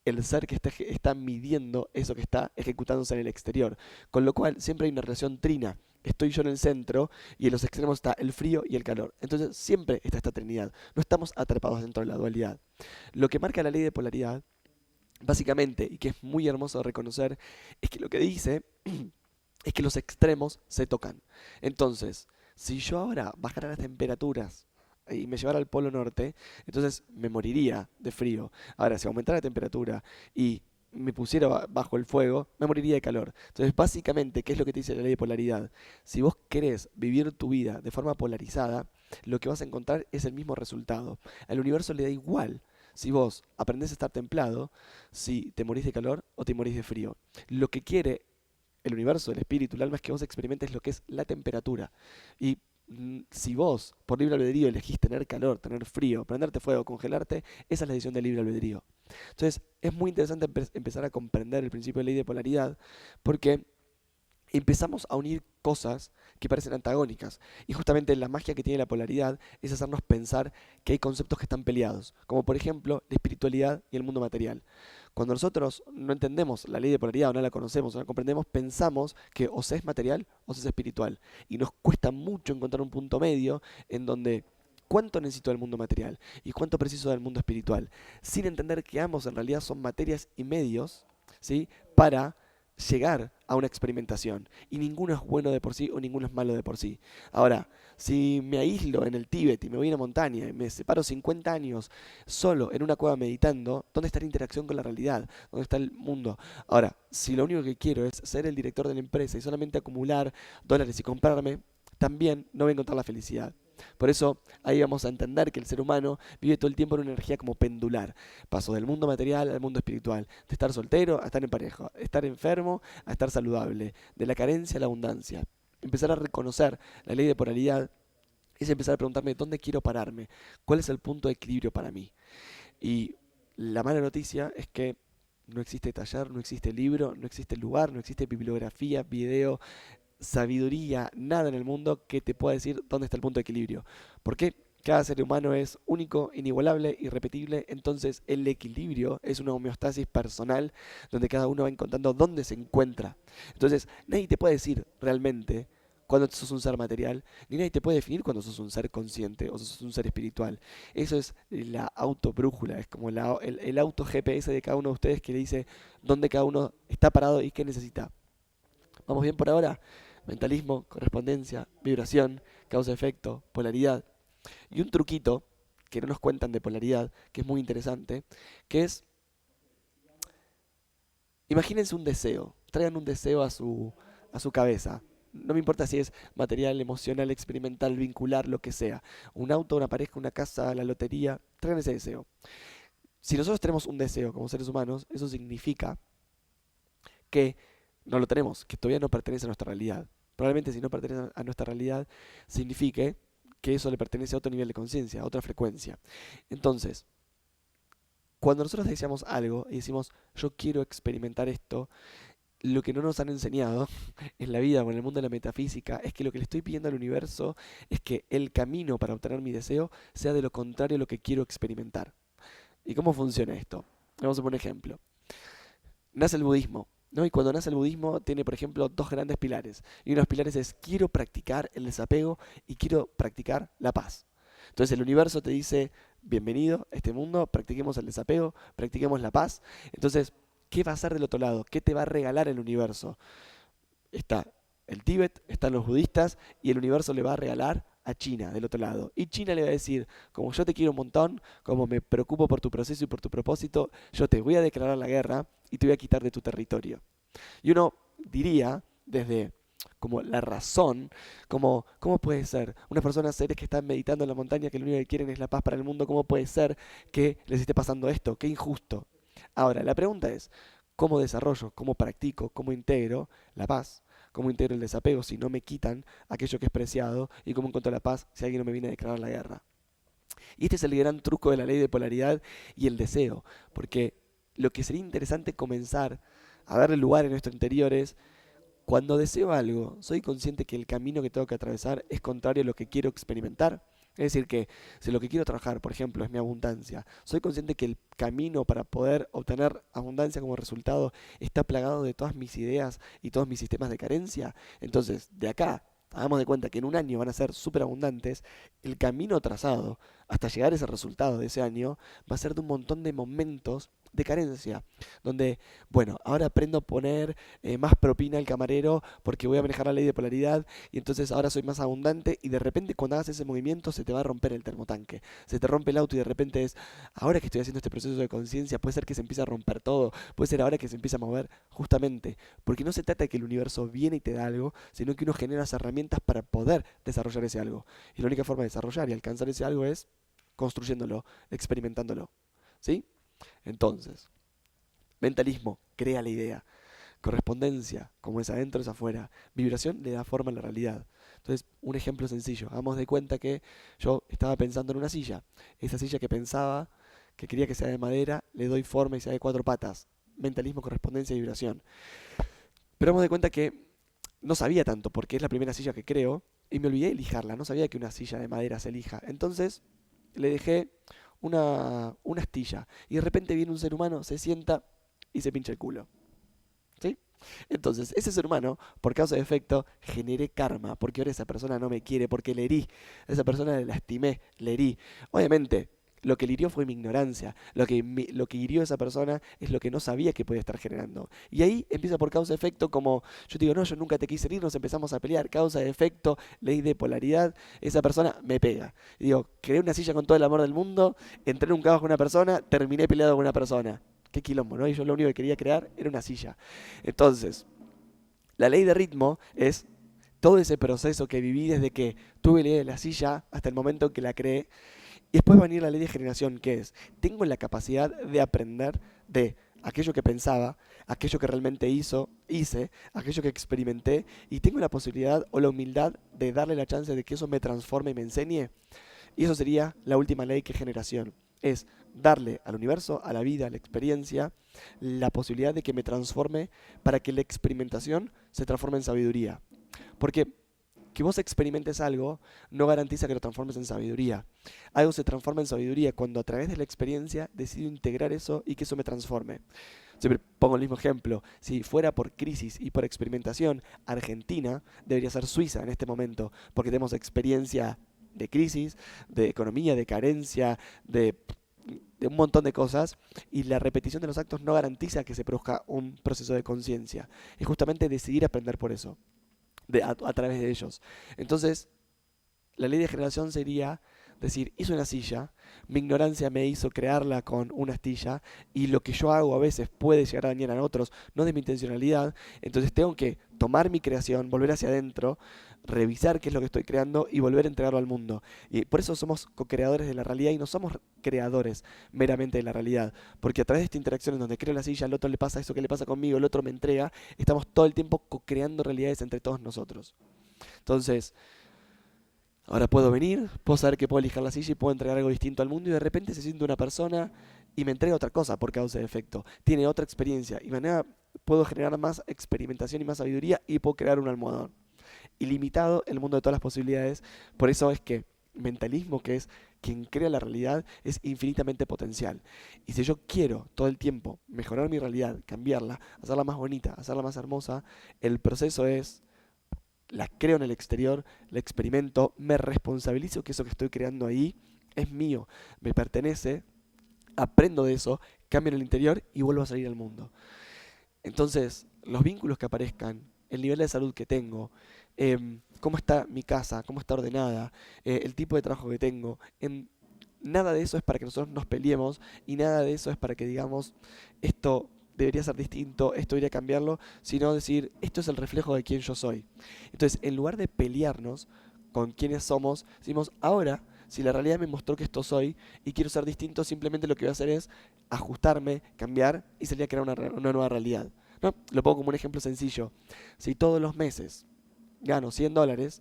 el ser que está midiendo eso que está ejecutándose en el exterior. Con lo cual siempre hay una relación trina. Estoy yo en el centro y en los extremos está el frío y el calor. Entonces siempre está esta trinidad. No estamos atrapados dentro de la dualidad. Lo que marca la ley de polaridad, básicamente, y que es muy hermoso de reconocer, es que lo que dice es que los extremos se tocan. Entonces, si yo ahora bajara las temperaturas y me llevara al polo norte, entonces me moriría de frío. Ahora, si aumentara la temperatura y me pusiera bajo el fuego, me moriría de calor. Entonces, básicamente, ¿qué es lo que te dice la ley de polaridad? Si vos querés vivir tu vida de forma polarizada, lo que vas a encontrar es el mismo resultado. Al universo le da igual si vos aprendés a estar templado, si te morís de calor o te morís de frío. Lo que quiere el universo, el espíritu, el alma es que vos experimentes lo que es la temperatura. Y si vos, por libre albedrío, elegís tener calor, tener frío, prenderte fuego, congelarte, esa es la decisión del libre albedrío. Entonces, es muy interesante empezar a comprender el principio de ley de polaridad, porque empezamos a unir cosas que parecen antagónicas. Y justamente la magia que tiene la polaridad es hacernos pensar que hay conceptos que están peleados, como por ejemplo la espiritualidad y el mundo material. Cuando nosotros no entendemos la ley de polaridad o no la conocemos o no la comprendemos, pensamos que o se es material o se es espiritual. Y nos cuesta mucho encontrar un punto medio en donde cuánto necesito del mundo material y cuánto preciso del mundo espiritual, sin entender que ambos en realidad son materias y medios, ¿sí?, para llegar a una experimentación. Y ninguno es bueno de por sí o ninguno es malo de por sí. Ahora, si me aíslo en el Tíbet y me voy a una montaña y me separo 50 años solo en una cueva meditando, ¿dónde está la interacción con la realidad? ¿Dónde está el mundo? Ahora, si lo único que quiero es ser el director de la empresa y solamente acumular dólares y comprarme, también no voy a encontrar la felicidad. Por eso ahí vamos a entender que el ser humano vive todo el tiempo en una energía como pendular. Paso del mundo material al mundo espiritual, de estar soltero a estar en pareja, de estar enfermo a estar saludable, de la carencia a la abundancia. Empezar a reconocer la ley de polaridad es empezar a preguntarme dónde quiero pararme, cuál es el punto de equilibrio para mí. Y la mala noticia es que no existe taller, no existe libro, no existe lugar, no existe bibliografía, video, sabiduría, nada en el mundo que te pueda decir dónde está el punto de equilibrio. ¿Por qué? Cada ser humano es único, inigualable, irrepetible, entonces el equilibrio es una homeostasis personal donde cada uno va encontrando dónde se encuentra. Entonces nadie te puede decir realmente cuando sos un ser material, ni nadie te puede definir cuando sos un ser consciente o sos un ser espiritual. Eso es la autobrújula, es como el auto GPS de cada uno de ustedes que le dice dónde cada uno está parado y qué necesita. ¿Vamos bien por ahora? Mentalismo, correspondencia, vibración, causa-efecto, polaridad. Y un truquito que no nos cuentan de polaridad, que es muy interesante, que es, imagínense un deseo, traigan un deseo a su cabeza. No me importa si es material, emocional, experimental, vincular, lo que sea. Un auto, una pareja, una casa, la lotería, traigan ese deseo. Si nosotros tenemos un deseo como seres humanos, eso significa que no lo tenemos, que todavía no pertenece a nuestra realidad. Probablemente si no pertenece a nuestra realidad, signifique que eso le pertenece a otro nivel de conciencia, a otra frecuencia. Entonces, cuando nosotros deseamos algo y decimos, yo quiero experimentar esto, lo que no nos han enseñado en la vida o en el mundo de la metafísica es que lo que le estoy pidiendo al universo es que el camino para obtener mi deseo sea de lo contrario a lo que quiero experimentar. ¿Y cómo funciona esto? Vamos a poner un ejemplo. Nace el budismo, ¿no? Y cuando nace el budismo tiene, por ejemplo, dos grandes pilares. Y uno de los pilares es quiero practicar el desapego y quiero practicar la paz. Entonces el universo te dice, bienvenido a este mundo, practiquemos el desapego, practiquemos la paz. Entonces, ¿qué va a hacer del otro lado? ¿Qué te va a regalar el universo? Está el Tíbet, están los budistas y el universo le va a regalar a China del otro lado. Y China le va a decir, como yo te quiero un montón, como me preocupo por tu proceso y por tu propósito, yo te voy a declarar la guerra y te voy a quitar de tu territorio. Y uno diría, desde como la razón, como cómo puede ser una persona, seres que están meditando en la montaña, que lo único que quieren es la paz para el mundo, cómo puede ser que les esté pasando esto, qué injusto. Ahora, la pregunta es, ¿cómo desarrollo, cómo practico, cómo integro la paz? ¿Cómo integro el desapego si no me quitan aquello que es preciado? ¿Y cómo encuentro la paz si alguien no me viene a declarar la guerra? Y este es el gran truco de la ley de polaridad y el deseo, porque lo que sería interesante comenzar a darle lugar en nuestro interior es, cuando deseo algo, soy consciente que el camino que tengo que atravesar es contrario a lo que quiero experimentar. Es decir, que si lo que quiero trabajar, por ejemplo, es mi abundancia, soy consciente que el camino para poder obtener abundancia como resultado está plagado de todas mis ideas y todos mis sistemas de carencia. Entonces, de acá, hagamos de cuenta que en un año van a ser súper abundantes, el camino trazado hasta llegar a ese resultado de ese año va a ser de un montón de momentos de carencia, donde, bueno, ahora aprendo a poner más propina al camarero porque voy a manejar la ley de polaridad y entonces ahora soy más abundante y de repente cuando hagas ese movimiento se te va a romper el termotanque, se te rompe el auto y de repente es, ahora que estoy haciendo este proceso de conciencia, puede ser que se empiece a romper todo, puede ser ahora que se empieza a mover, justamente, porque no se trata de que el universo viene y te da algo, sino que uno genera las herramientas para poder desarrollar ese algo. Y la única forma de desarrollar y alcanzar ese algo es construyéndolo, experimentándolo. ¿Sí? Entonces, mentalismo crea la idea. Correspondencia, como es adentro es afuera. Vibración le da forma a la realidad. Entonces, un ejemplo sencillo. Hagamos de cuenta que yo estaba pensando en una silla. Esa silla que pensaba, que quería que sea de madera, le doy forma y sea de 4 patas. Mentalismo, correspondencia y vibración. Pero hagamos de cuenta que no sabía tanto, porque es la primera silla que creo, y me olvidé de lijarla. No sabía que una silla de madera se elija. Entonces, le dejé una astilla. Y de repente viene un ser humano, se sienta y se pincha el culo. ¿Sí? Entonces, ese ser humano, por causa de efecto, generé karma, porque ahora esa persona no me quiere, porque le herí. A esa persona le lastimé, le herí. Obviamente, lo que le hirió fue mi ignorancia. Lo que hirió a esa persona es lo que no sabía que podía estar generando. Y ahí empieza por causa de efecto, como yo te digo, no, yo nunca te quise herir, nos empezamos a pelear. Causa de efecto, ley de polaridad, esa persona me pega. Y digo, creé una silla con todo el amor del mundo, entré en un caos con una persona, terminé peleado con una persona. Qué quilombo, ¿no? Y yo lo único que quería crear era una silla. Entonces, la ley de ritmo es todo ese proceso que viví desde que tuve la idea de la silla hasta el momento en que la creé. Y después va a venir la ley de generación, que es, tengo la capacidad de aprender de aquello que pensaba, aquello que realmente hice, aquello que experimenté, y tengo la posibilidad o la humildad de darle la chance de que eso me transforme y me enseñe. Y eso sería la última ley que es generación. Es darle al universo, a la vida, a la experiencia, la posibilidad de que me transforme para que la experimentación se transforme en sabiduría. Porque que vos experimentes algo no garantiza que lo transformes en sabiduría. Algo se transforma en sabiduría cuando a través de la experiencia decido integrar eso y que eso me transforme. Siempre pongo el mismo ejemplo. Si fuera por crisis y por experimentación, Argentina debería ser Suiza en este momento, porque tenemos experiencia de crisis, de economía, de carencia, de un montón de cosas, y la repetición de los actos no garantiza que se produzca un proceso de conciencia. Es justamente decidir aprender por eso, a través de ellos. Entonces, la ley de generación sería decir, hice una silla, mi ignorancia me hizo crearla con una astilla, y lo que yo hago a veces puede llegar a dañar a otros, no de mi intencionalidad, entonces tengo que tomar mi creación, volver hacia adentro, revisar qué es lo que estoy creando y volver a entregarlo al mundo. Y por eso somos co-creadores de la realidad y no somos creadores meramente de la realidad, porque a través de esta interacción en donde creo la silla, al otro le pasa eso que le pasa conmigo, el otro me entrega, estamos todo el tiempo co-creando realidades entre todos nosotros. Entonces, ahora puedo venir, puedo saber que puedo elegir la silla y puedo entregar algo distinto al mundo y de repente se siente una persona y me entrega otra cosa por causa de efecto. Tiene otra experiencia y de manera puedo generar más experimentación y más sabiduría y puedo crear un almohadón. Ilimitado el mundo de todas las posibilidades. Por eso es que mentalismo, que es quien crea la realidad, es infinitamente potencial. Y si yo quiero todo el tiempo mejorar mi realidad, cambiarla, hacerla más bonita, hacerla más hermosa, el proceso es la creo en el exterior, la experimento, me responsabilizo que eso que estoy creando ahí es mío, me pertenece, aprendo de eso, cambio en el interior y vuelvo a salir al mundo. Entonces, los vínculos que aparezcan, el nivel de salud que tengo, cómo está mi casa, cómo está ordenada, el tipo de trabajo que tengo, nada de eso es para que nosotros nos peleemos y nada de eso es para que digamos esto debería ser distinto, esto debería cambiarlo, sino decir, esto es el reflejo de quién yo soy. Entonces, en lugar de pelearnos con quiénes somos, decimos, ahora, si la realidad me mostró que esto soy y quiero ser distinto, simplemente lo que voy a hacer es ajustarme, cambiar y salir a crear una nueva realidad. ¿No? Lo pongo como un ejemplo sencillo. Si todos los meses gano $100,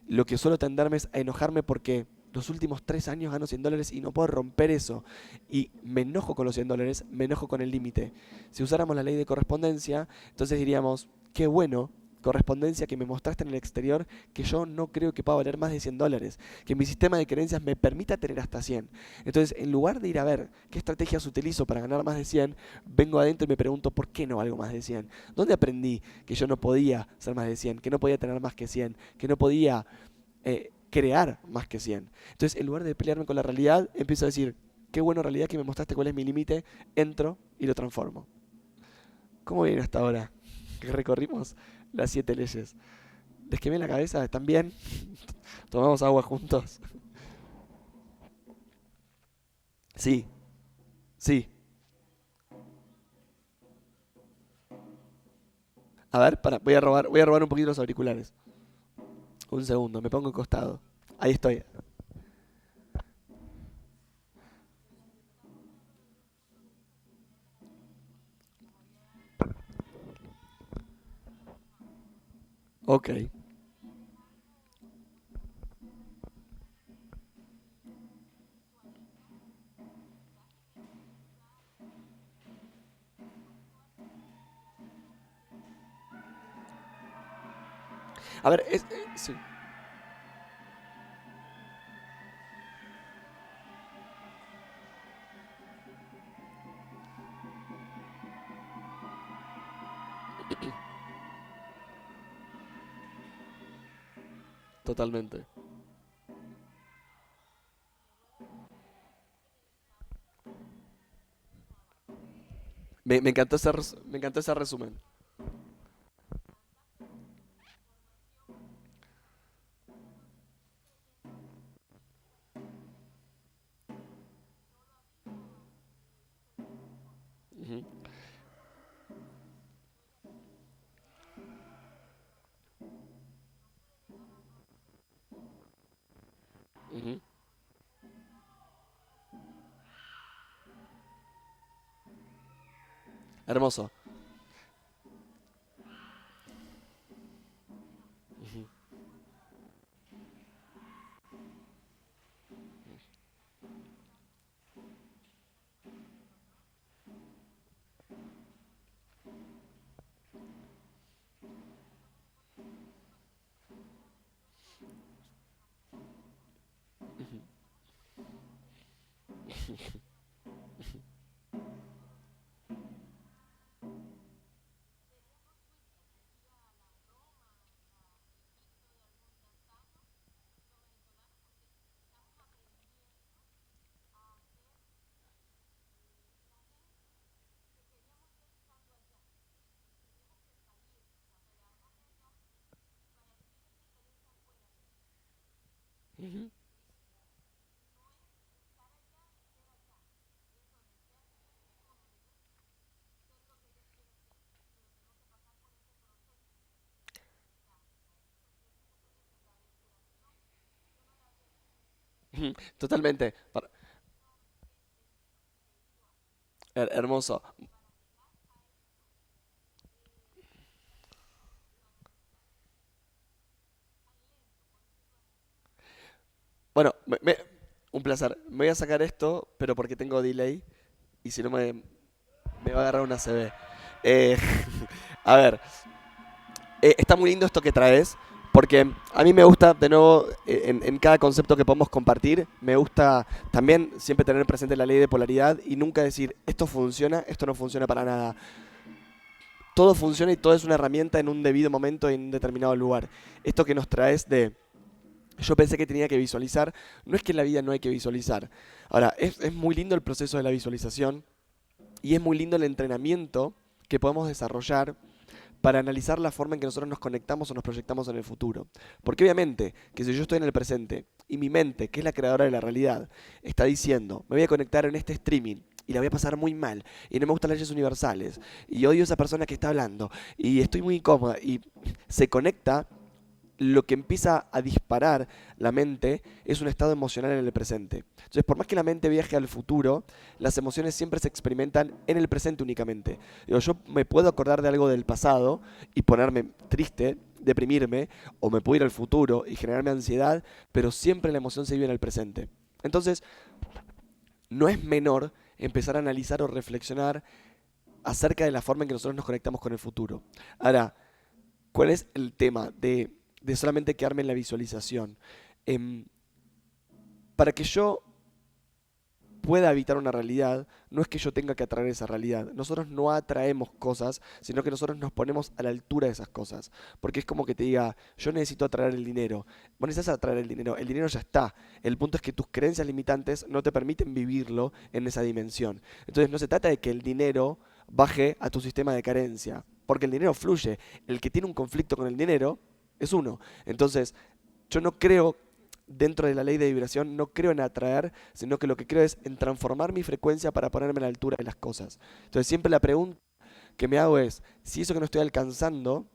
lo que suelo tenderme es a enojarme porque los últimos 3 años gano $100 y no puedo romper eso. Y me enojo con los $100, me enojo con el límite. Si usáramos la ley de correspondencia, entonces diríamos, qué bueno, correspondencia que me mostraste en el exterior, que yo no creo que pueda valer más de $100, que mi sistema de creencias me permita tener hasta 100. Entonces, en lugar de ir a ver qué estrategias utilizo para ganar más de 100, vengo adentro y me pregunto, ¿por qué no valgo más de 100? ¿Dónde aprendí que yo no podía ser más de 100, que no podía tener más que 100, que no podía crear más que 100? Entonces, en lugar de pelearme con la realidad, empiezo a decir, Qué bueno en realidad que me mostraste cuál es mi límite, entro y lo transformo. ¿Cómo viene hasta ahora? Que recorrimos las 7 leyes. ¿Les quemé la cabeza? ¿Están bien? ¿Tomamos agua juntos? Sí, sí. A ver, voy a robar un poquito los auriculares. Un segundo, me pongo costado. Ahí estoy. Ok. A ver, sí, totalmente. Me encantó me encantó ese resumen. Ujú, ujú. Hermoso. Ujú. Ujú. Totalmente. Hermoso. Bueno, un placer. Me voy a sacar esto, pero porque tengo delay. Y si no me va a agarrar una CB. Eh, a ver, está muy lindo esto que traes, porque a mí me gusta, de nuevo, en cada concepto que podemos compartir, me gusta también siempre tener presente la ley de polaridad y nunca decir, esto funciona, esto no funciona para nada. Todo funciona y todo es una herramienta en un debido momento y en un determinado lugar. Esto que nos traes de yo pensé que tenía que visualizar. No es que en la vida no hay que visualizar. Ahora, es muy lindo el proceso de la visualización y es muy lindo el entrenamiento que podemos desarrollar para analizar la forma en que nosotros nos conectamos o nos proyectamos en el futuro. Porque obviamente que si yo estoy en el presente y mi mente, que es la creadora de la realidad, está diciendo, me voy a conectar en este streaming y la voy a pasar muy mal y no me gustan las leyes universales y odio a esa persona que está hablando y estoy muy incómoda y se conecta, lo que empieza a disparar la mente es un estado emocional en el presente. Entonces, por más que la mente viaje al futuro, las emociones siempre se experimentan en el presente únicamente. Digo, yo me puedo acordar de algo del pasado y ponerme triste, deprimirme, o me puedo ir al futuro y generarme ansiedad, pero siempre la emoción se vive en el presente. Entonces, no es menor empezar a analizar o reflexionar acerca de la forma en que nosotros nos conectamos con el futuro. Ahora, ¿cuál es el tema de solamente quedarme en la visualización? Em, para que yo pueda evitar una realidad, no es que yo tenga que atraer esa realidad. Nosotros no atraemos cosas, sino que nosotros nos ponemos a la altura de esas cosas. Porque es como que te diga, yo necesito atraer el dinero. Vos necesitas atraer el dinero ya está. El punto es que tus creencias limitantes no te permiten vivirlo en esa dimensión. Entonces no se trata de que el dinero baje a tu sistema de carencia, porque el dinero fluye. El que tiene un conflicto con el dinero es uno. Entonces, yo no creo, dentro de la ley de vibración, no creo en atraer, sino que lo que creo es en transformar mi frecuencia para ponerme a la altura de las cosas. Entonces, siempre la pregunta que me hago es, si eso que no estoy alcanzando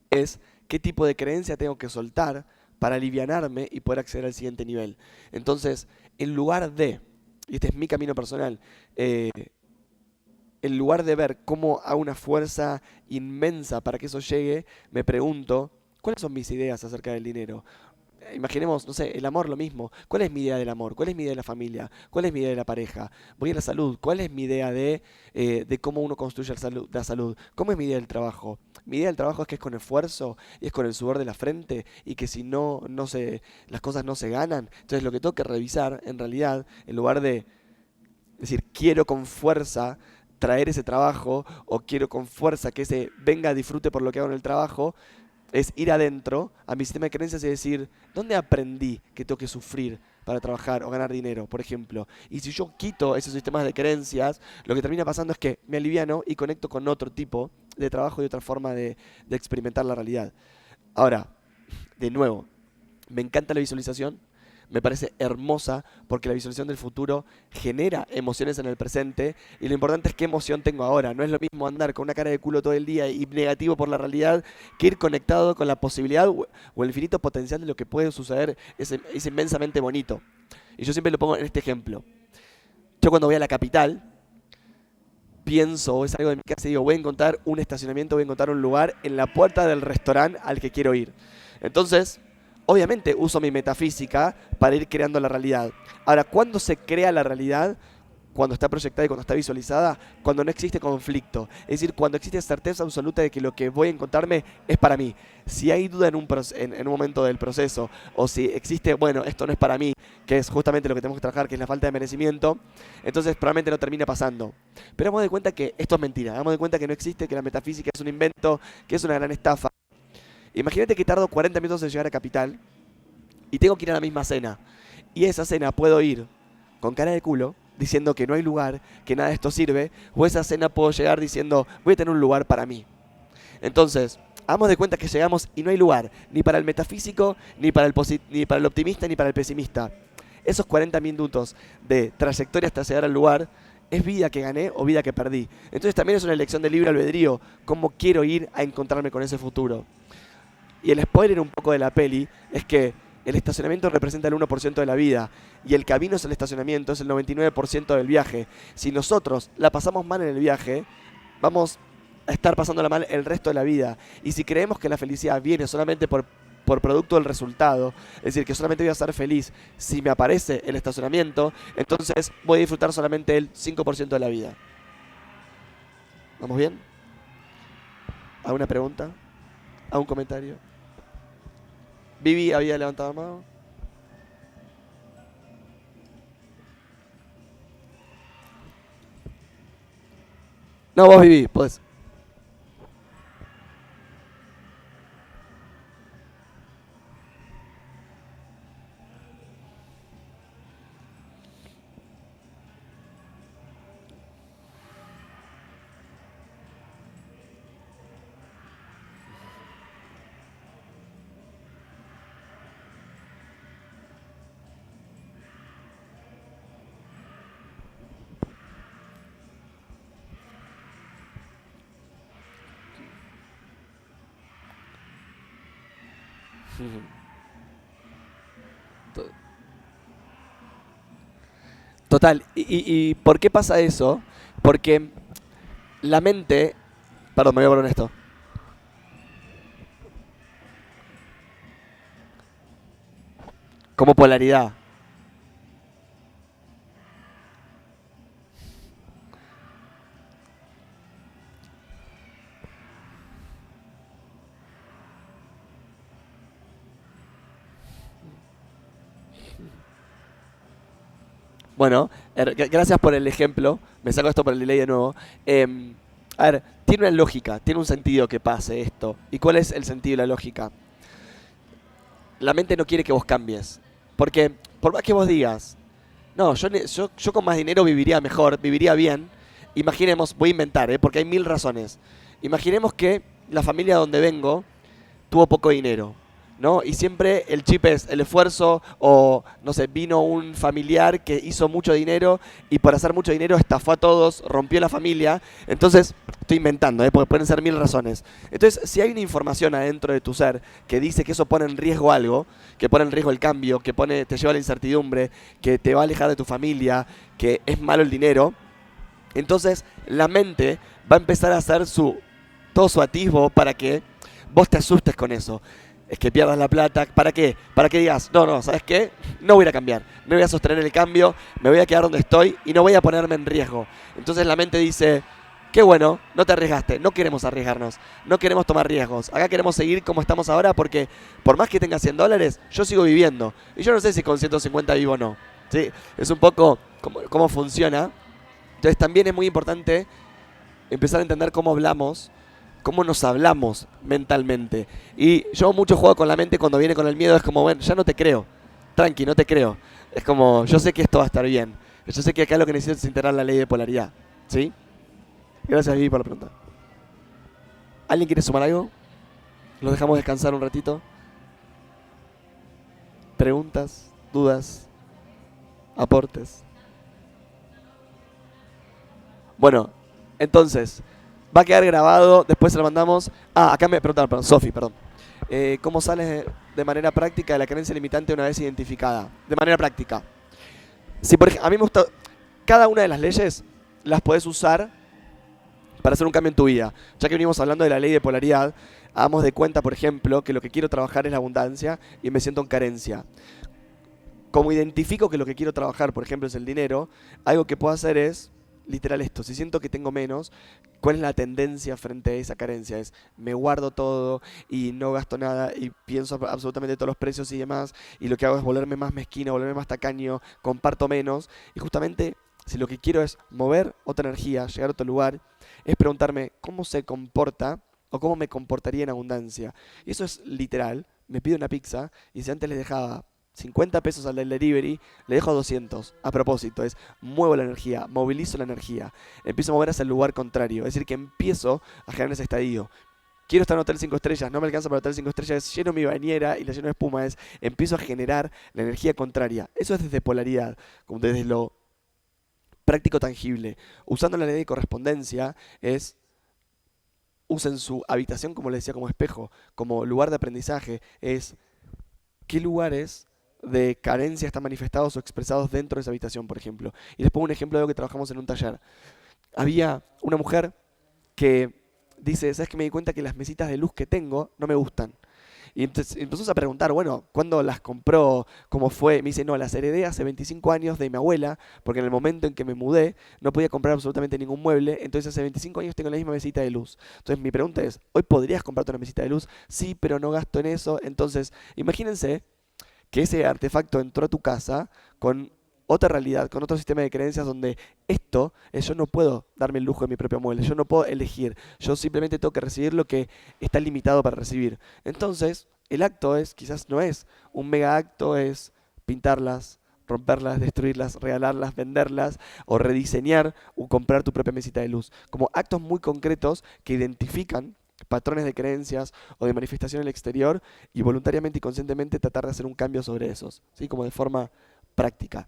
es qué tipo de creencia tengo que soltar para alivianarme y poder acceder al siguiente nivel. Entonces, en lugar de, y este es mi camino personal, en lugar de ver cómo hago una fuerza inmensa para que eso llegue, me pregunto, ¿cuáles son mis ideas acerca del dinero? Imaginemos, no sé, el amor lo mismo. ¿Cuál es mi idea del amor? ¿Cuál es mi idea de la familia? ¿Cuál es mi idea de la pareja? Voy a la salud. ¿Cuál es mi idea de cómo uno construye la salud? ¿Cómo es mi idea del trabajo? Mi idea del trabajo es que es con esfuerzo y es con el sudor de la frente y que si no, las cosas no se ganan. Entonces lo que tengo que revisar, en realidad, en lugar de decir, quiero con fuerza traer ese trabajo o quiero con fuerza que ese venga, disfrute por lo que hago en el trabajo, es ir adentro a mi sistema de creencias y decir, ¿dónde aprendí que tengo que sufrir para trabajar o ganar dinero, por ejemplo? Y si yo quito esos sistemas de creencias, lo que termina pasando es que me aliviano y conecto con otro tipo de trabajo y otra forma de experimentar la realidad. Ahora, de nuevo, me encanta la visualización, me parece hermosa porque la visualización del futuro genera emociones en el presente y lo importante es qué emoción tengo ahora. No es lo mismo andar con una cara de culo todo el día y negativo por la realidad que ir conectado con la posibilidad o el infinito potencial de lo que puede suceder. Es inmensamente bonito. Y yo siempre lo pongo en este ejemplo. Yo cuando voy a la capital, pienso, o es algo de mi casa y digo, voy a encontrar un estacionamiento, voy a encontrar un lugar en la puerta del restaurante al que quiero ir. Entonces, obviamente uso mi metafísica para ir creando la realidad. Ahora, ¿cuándo se crea la realidad? Cuando está proyectada y cuando está visualizada, cuando no existe conflicto. Es decir, cuando existe certeza absoluta de que lo que voy a encontrarme es para mí. Si hay duda en un momento del proceso, o si existe, bueno, esto no es para mí, que es justamente lo que tenemos que trabajar, que es la falta de merecimiento, entonces probablemente no termine pasando. Pero hagamos de cuenta que esto es mentira, hagamos de cuenta que no existe, que la metafísica es un invento, que es una gran estafa. Imagínate que tardo 40 minutos en llegar a Capital y tengo que ir a la misma cena. Y esa cena puedo ir con cara de culo, diciendo que no hay lugar, que nada de esto sirve, o esa cena puedo llegar diciendo, voy a tener un lugar para mí. Entonces, hagamos de cuenta que llegamos y no hay lugar, ni para el metafísico, ni para el optimista, ni para el pesimista. Esos 40 minutos de trayectoria hasta llegar al lugar, ¿es vida que gané o vida que perdí? Entonces también es una elección de libre albedrío, cómo quiero ir a encontrarme con ese futuro. Y el spoiler un poco de la peli es que el estacionamiento representa el 1% de la vida y el camino es el estacionamiento, es el 99% del viaje. Si nosotros la pasamos mal en el viaje, vamos a estar pasándola mal el resto de la vida. Y si creemos que la felicidad viene solamente por producto del resultado, es decir, que solamente voy a ser feliz si me aparece el estacionamiento, entonces voy a disfrutar solamente el 5% de la vida. ¿Vamos bien? ¿Alguna pregunta? ¿Algún comentario? Vivi había levantado la mano. No, vos Vivi, podés. Total. ¿Y por qué pasa eso? Porque la mente... Perdón, me voy a poner esto. Como polaridad. Bueno, gracias por el ejemplo. Me saco esto por el delay de nuevo. A ver, tiene una lógica, tiene un sentido que pase esto. ¿Y cuál es el sentido y la lógica? La mente no quiere que vos cambies. Porque por más que vos digas, no, yo con más dinero viviría mejor, viviría bien. Imaginemos, voy a inventar, porque hay mil razones. Imaginemos que la familia donde vengo tuvo poco dinero, ¿no? Y siempre el chip es el esfuerzo o, no sé, vino un familiar que hizo mucho dinero y por hacer mucho dinero estafó a todos, rompió la familia. Entonces, estoy inventando, porque pueden ser mil razones. Entonces, si hay una información adentro de tu ser que dice que eso pone en riesgo algo, que pone en riesgo el cambio, que te lleva a la incertidumbre, que te va a alejar de tu familia, que es malo el dinero, entonces la mente va a empezar a hacer todo su atisbo para que vos te asustes con eso. Es que pierdas la plata. ¿Para qué? Para que digas, no, no, ¿sabes qué? No voy a ir a cambiar. No voy a sostener el cambio, me voy a quedar donde estoy y no voy a ponerme en riesgo. Entonces la mente dice, qué bueno, no te arriesgaste, no queremos arriesgarnos, no queremos tomar riesgos. Acá queremos seguir como estamos ahora porque por más que tenga $100, yo sigo viviendo. Y yo no sé si con 150 vivo o no. ¿Sí? Es un poco cómo funciona. Entonces también es muy importante empezar a entender cómo hablamos, cómo nos hablamos mentalmente. Y yo mucho juego con la mente cuando viene con el miedo, es como, bueno, ya no te creo, tranqui, no te creo. Es como, yo sé que esto va a estar bien. Yo sé que acá lo que necesito es integrar la ley de polaridad. ¿Sí? Gracias, Vivi, por la pregunta. ¿Alguien quiere sumar algo? ¿Los dejamos descansar un ratito? ¿Preguntas? ¿Dudas? ¿Aportes? Bueno, entonces, va a quedar grabado, después se lo mandamos. Acá me preguntaron, perdón, Sofi, perdón. ¿Cómo sales de manera práctica de la creencia limitante una vez identificada? De manera práctica. Si por ejemplo, a mí me gusta, cada una de las leyes las podés usar para hacer un cambio en tu vida. Ya que venimos hablando de la ley de polaridad, hagamos de cuenta, por ejemplo, que lo que quiero trabajar es la abundancia y me siento en carencia. Como identifico que lo que quiero trabajar, por ejemplo, es el dinero, algo que puedo hacer es literal esto, si siento que tengo menos, ¿cuál es la tendencia frente a esa carencia? Es, me guardo todo y no gasto nada y pienso absolutamente todos los precios y demás, y lo que hago es volverme más mezquino, volverme más tacaño, comparto menos, y justamente si lo que quiero es mover otra energía, llegar a otro lugar, es preguntarme cómo se comporta o cómo me comportaría en abundancia. Y eso es literal, me pido una pizza y si antes les dejaba 50 pesos al del delivery, le dejo 200. A propósito, es muevo la energía, movilizo la energía, empiezo a mover hacia el lugar contrario. Es decir, que empiezo a generar ese estadio. Quiero estar en un hotel 5 estrellas, no me alcanza para el hotel 5 estrellas, lleno mi bañera y la lleno de espuma. Empiezo a generar la energía contraria. Eso es desde polaridad, como desde lo práctico tangible. Usando la ley de correspondencia es usen su habitación, como les decía, como espejo, como lugar de aprendizaje. Es qué lugares de carencia están manifestados o expresados dentro de esa habitación, por ejemplo. Y les pongo un ejemplo de algo que trabajamos en un taller. Había una mujer que dice, ¿sabes qué? Me di cuenta que las mesitas de luz que tengo no me gustan. Y entonces empezamos a preguntar, bueno, ¿cuándo las compró? ¿Cómo fue? Me dice, no, las heredé hace 25 años de mi abuela, porque en el momento en que me mudé no podía comprar absolutamente ningún mueble, entonces hace 25 años tengo la misma mesita de luz. Entonces mi pregunta es, ¿hoy podrías comprarte una mesita de luz? Sí, pero no gasto en eso. Entonces, imagínense que ese artefacto entró a tu casa con otra realidad, con otro sistema de creencias donde esto es yo no puedo darme el lujo de mi propio mueble, yo no puedo elegir, yo simplemente tengo que recibir lo que está limitado para recibir. Entonces, el acto quizás no es un mega acto, es pintarlas, romperlas, destruirlas, regalarlas, venderlas o rediseñar o comprar tu propia mesita de luz. Como actos muy concretos que identifican patrones de creencias o de manifestación en el exterior y voluntariamente y conscientemente tratar de hacer un cambio sobre esos, ¿sí? Como de forma práctica.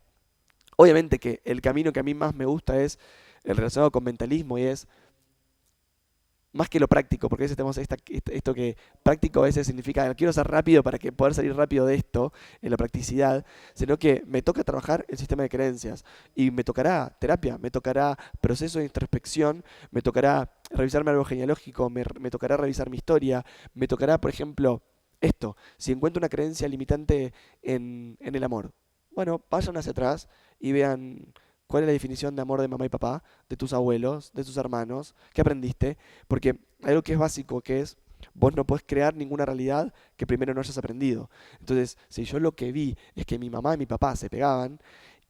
Obviamente que el camino que a mí más me gusta es el relacionado con mentalismo y es más que lo práctico, porque a veces tenemos esto que práctico a veces significa quiero ser rápido para que poder salir rápido de esto, en la practicidad, sino que me toca trabajar el sistema de creencias y me tocará terapia, me tocará proceso de introspección, me tocará revisar mi árbol genealógico, me tocará revisar mi historia, me tocará, por ejemplo, esto, si encuentro una creencia limitante en el amor. Bueno, vayan hacia atrás y vean cuál es la definición de amor de mamá y papá, de tus abuelos, de tus hermanos, qué aprendiste, porque hay algo que es básico, que es vos no podés crear ninguna realidad que primero no hayas aprendido. Entonces, si yo lo que vi es que mi mamá y mi papá se pegaban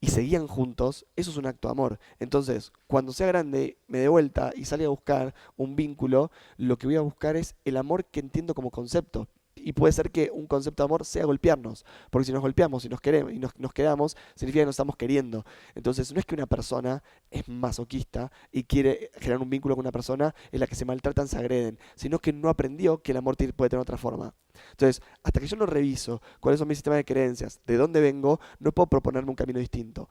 y seguían juntos, eso es un acto de amor. Entonces, cuando sea grande, me dé vuelta y salga a buscar un vínculo, lo que voy a buscar es el amor que entiendo como concepto. Y puede ser que un concepto de amor sea golpearnos, porque si nos golpeamos y nos queremos y nos quedamos, significa que nos estamos queriendo. Entonces, no es que una persona es masoquista y quiere generar un vínculo con una persona en la que se maltratan, se agreden, sino que no aprendió que el amor puede tener otra forma. Entonces, hasta que yo no reviso cuáles son mis sistemas de creencias, de dónde vengo, no puedo proponerme un camino distinto.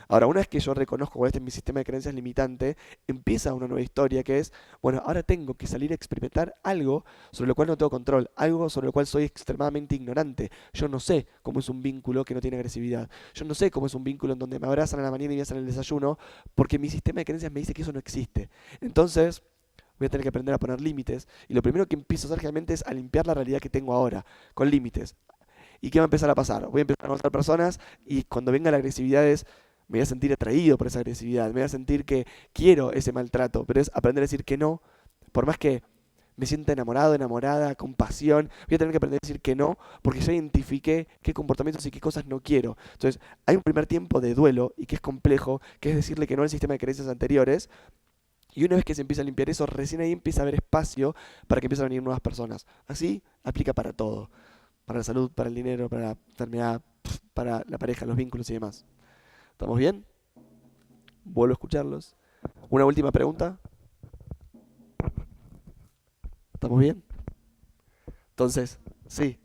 Ahora, una vez que yo reconozco cuál es mi sistema de creencias limitante, empieza una nueva historia que es, bueno, ahora tengo que salir a experimentar algo sobre lo cual no tengo control, algo sobre lo cual soy extremadamente ignorante. Yo no sé cómo es un vínculo que no tiene agresividad. Yo no sé cómo es un vínculo en donde me abrazan a la mañana y me hacen el desayuno, porque mi sistema de creencias me dice que eso no existe. Entonces, voy a tener que aprender a poner límites. Y lo primero que empiezo a hacer realmente es a limpiar la realidad que tengo ahora, con límites. ¿Y qué va a empezar a pasar? Voy a empezar a conocer personas y cuando venga la agresividad es, me voy a sentir atraído por esa agresividad, me voy a sentir que quiero ese maltrato, pero es aprender a decir que no, por más que me sienta enamorado, enamorada, con pasión, voy a tener que aprender a decir que no, porque ya identifiqué qué comportamientos y qué cosas no quiero. Entonces, hay un primer tiempo de duelo y que es complejo, que es decirle que no al sistema de creencias anteriores, y una vez que se empieza a limpiar eso, recién ahí empieza a haber espacio para que empiecen a venir nuevas personas. Así aplica para todo, para la salud, para el dinero, para la enfermedad, para la pareja, los vínculos y demás. ¿Estamos bien? Vuelvo a escucharlos. Una última pregunta. ¿Estamos bien? Entonces, sí,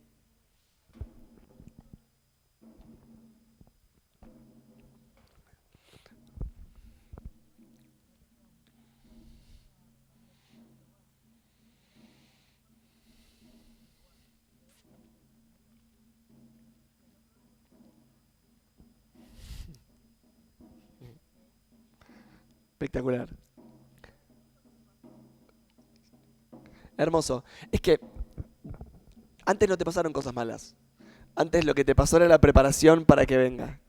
espectacular. Hermoso. Es que antes no te pasaron cosas malas. Antes lo que te pasó era la preparación para que venga.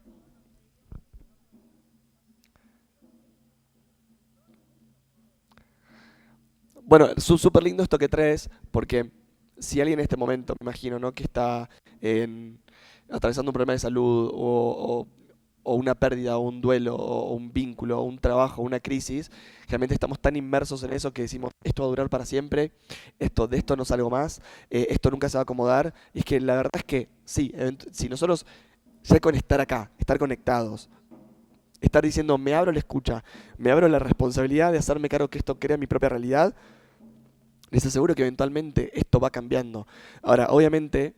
Bueno, es súper lindo esto que traes, porque si alguien en este momento, me imagino, ¿no? Que está atravesando un problema de salud o una pérdida o un duelo o un vínculo o un trabajo, una crisis, realmente estamos tan inmersos en eso que decimos, esto va a durar para siempre, de esto no salgo más, esto nunca se va a acomodar. Y es que la verdad es que sí, si nosotros ya con estar acá, estar conectados, estar diciendo, me abro la escucha, me abro la responsabilidad de hacerme cargo que esto crea mi propia realidad, les aseguro que eventualmente esto va cambiando. Ahora, obviamente,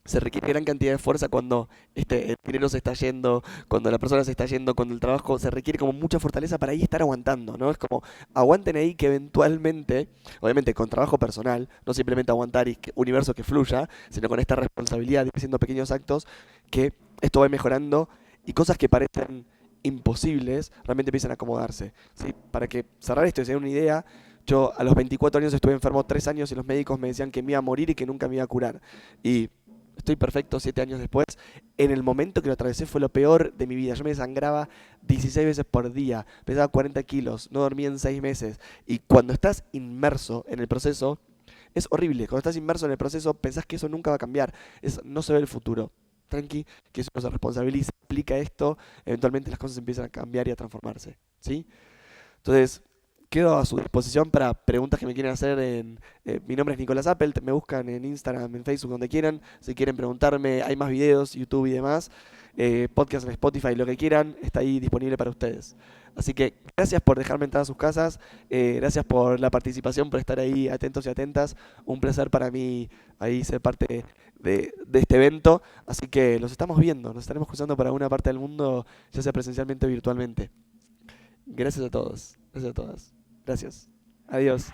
se requiere gran cantidad de fuerza cuando el dinero se está yendo, cuando la persona se está yendo, cuando el trabajo se requiere como mucha fortaleza para ahí estar aguantando, ¿no? Es como, aguanten ahí que eventualmente, obviamente con trabajo personal, no simplemente aguantar y que universo que fluya, sino con esta responsabilidad de ir haciendo pequeños actos, que esto va mejorando y cosas que parecen imposibles realmente empiezan a acomodarse, ¿sí? Para que cerrar esto y se den una idea, yo a los 24 años estuve enfermo 3 años y los médicos me decían que me iba a morir y que nunca me iba a curar. Y estoy perfecto 7 años después. En el momento que lo atravesé fue lo peor de mi vida. Yo me desangraba 16 veces por día, pesaba 40 kilos, no dormía en 6 meses. Y cuando estás inmerso en el proceso, es horrible. Cuando estás inmerso en el proceso, pensás que eso nunca va a cambiar. No se ve el futuro. Tranqui, que eso no se responsabiliza, aplica esto, eventualmente las cosas empiezan a cambiar y a transformarse. ¿Sí? Entonces, quedo a su disposición para preguntas que me quieran hacer. Mi nombre es Nicolás Appelt, me buscan en Instagram, en Facebook, donde quieran. Si quieren preguntarme, hay más videos, YouTube y demás. Podcast en Spotify, lo que quieran, está ahí disponible para ustedes. Así que gracias por dejarme entrar a sus casas, gracias por la participación, por estar ahí atentos y atentas. Un placer para mí ahí ser parte de este evento. Así que los estamos viendo, nos estaremos cruzando para alguna parte del mundo, ya sea presencialmente o virtualmente. Gracias a todos, gracias a todas. Gracias. Adiós.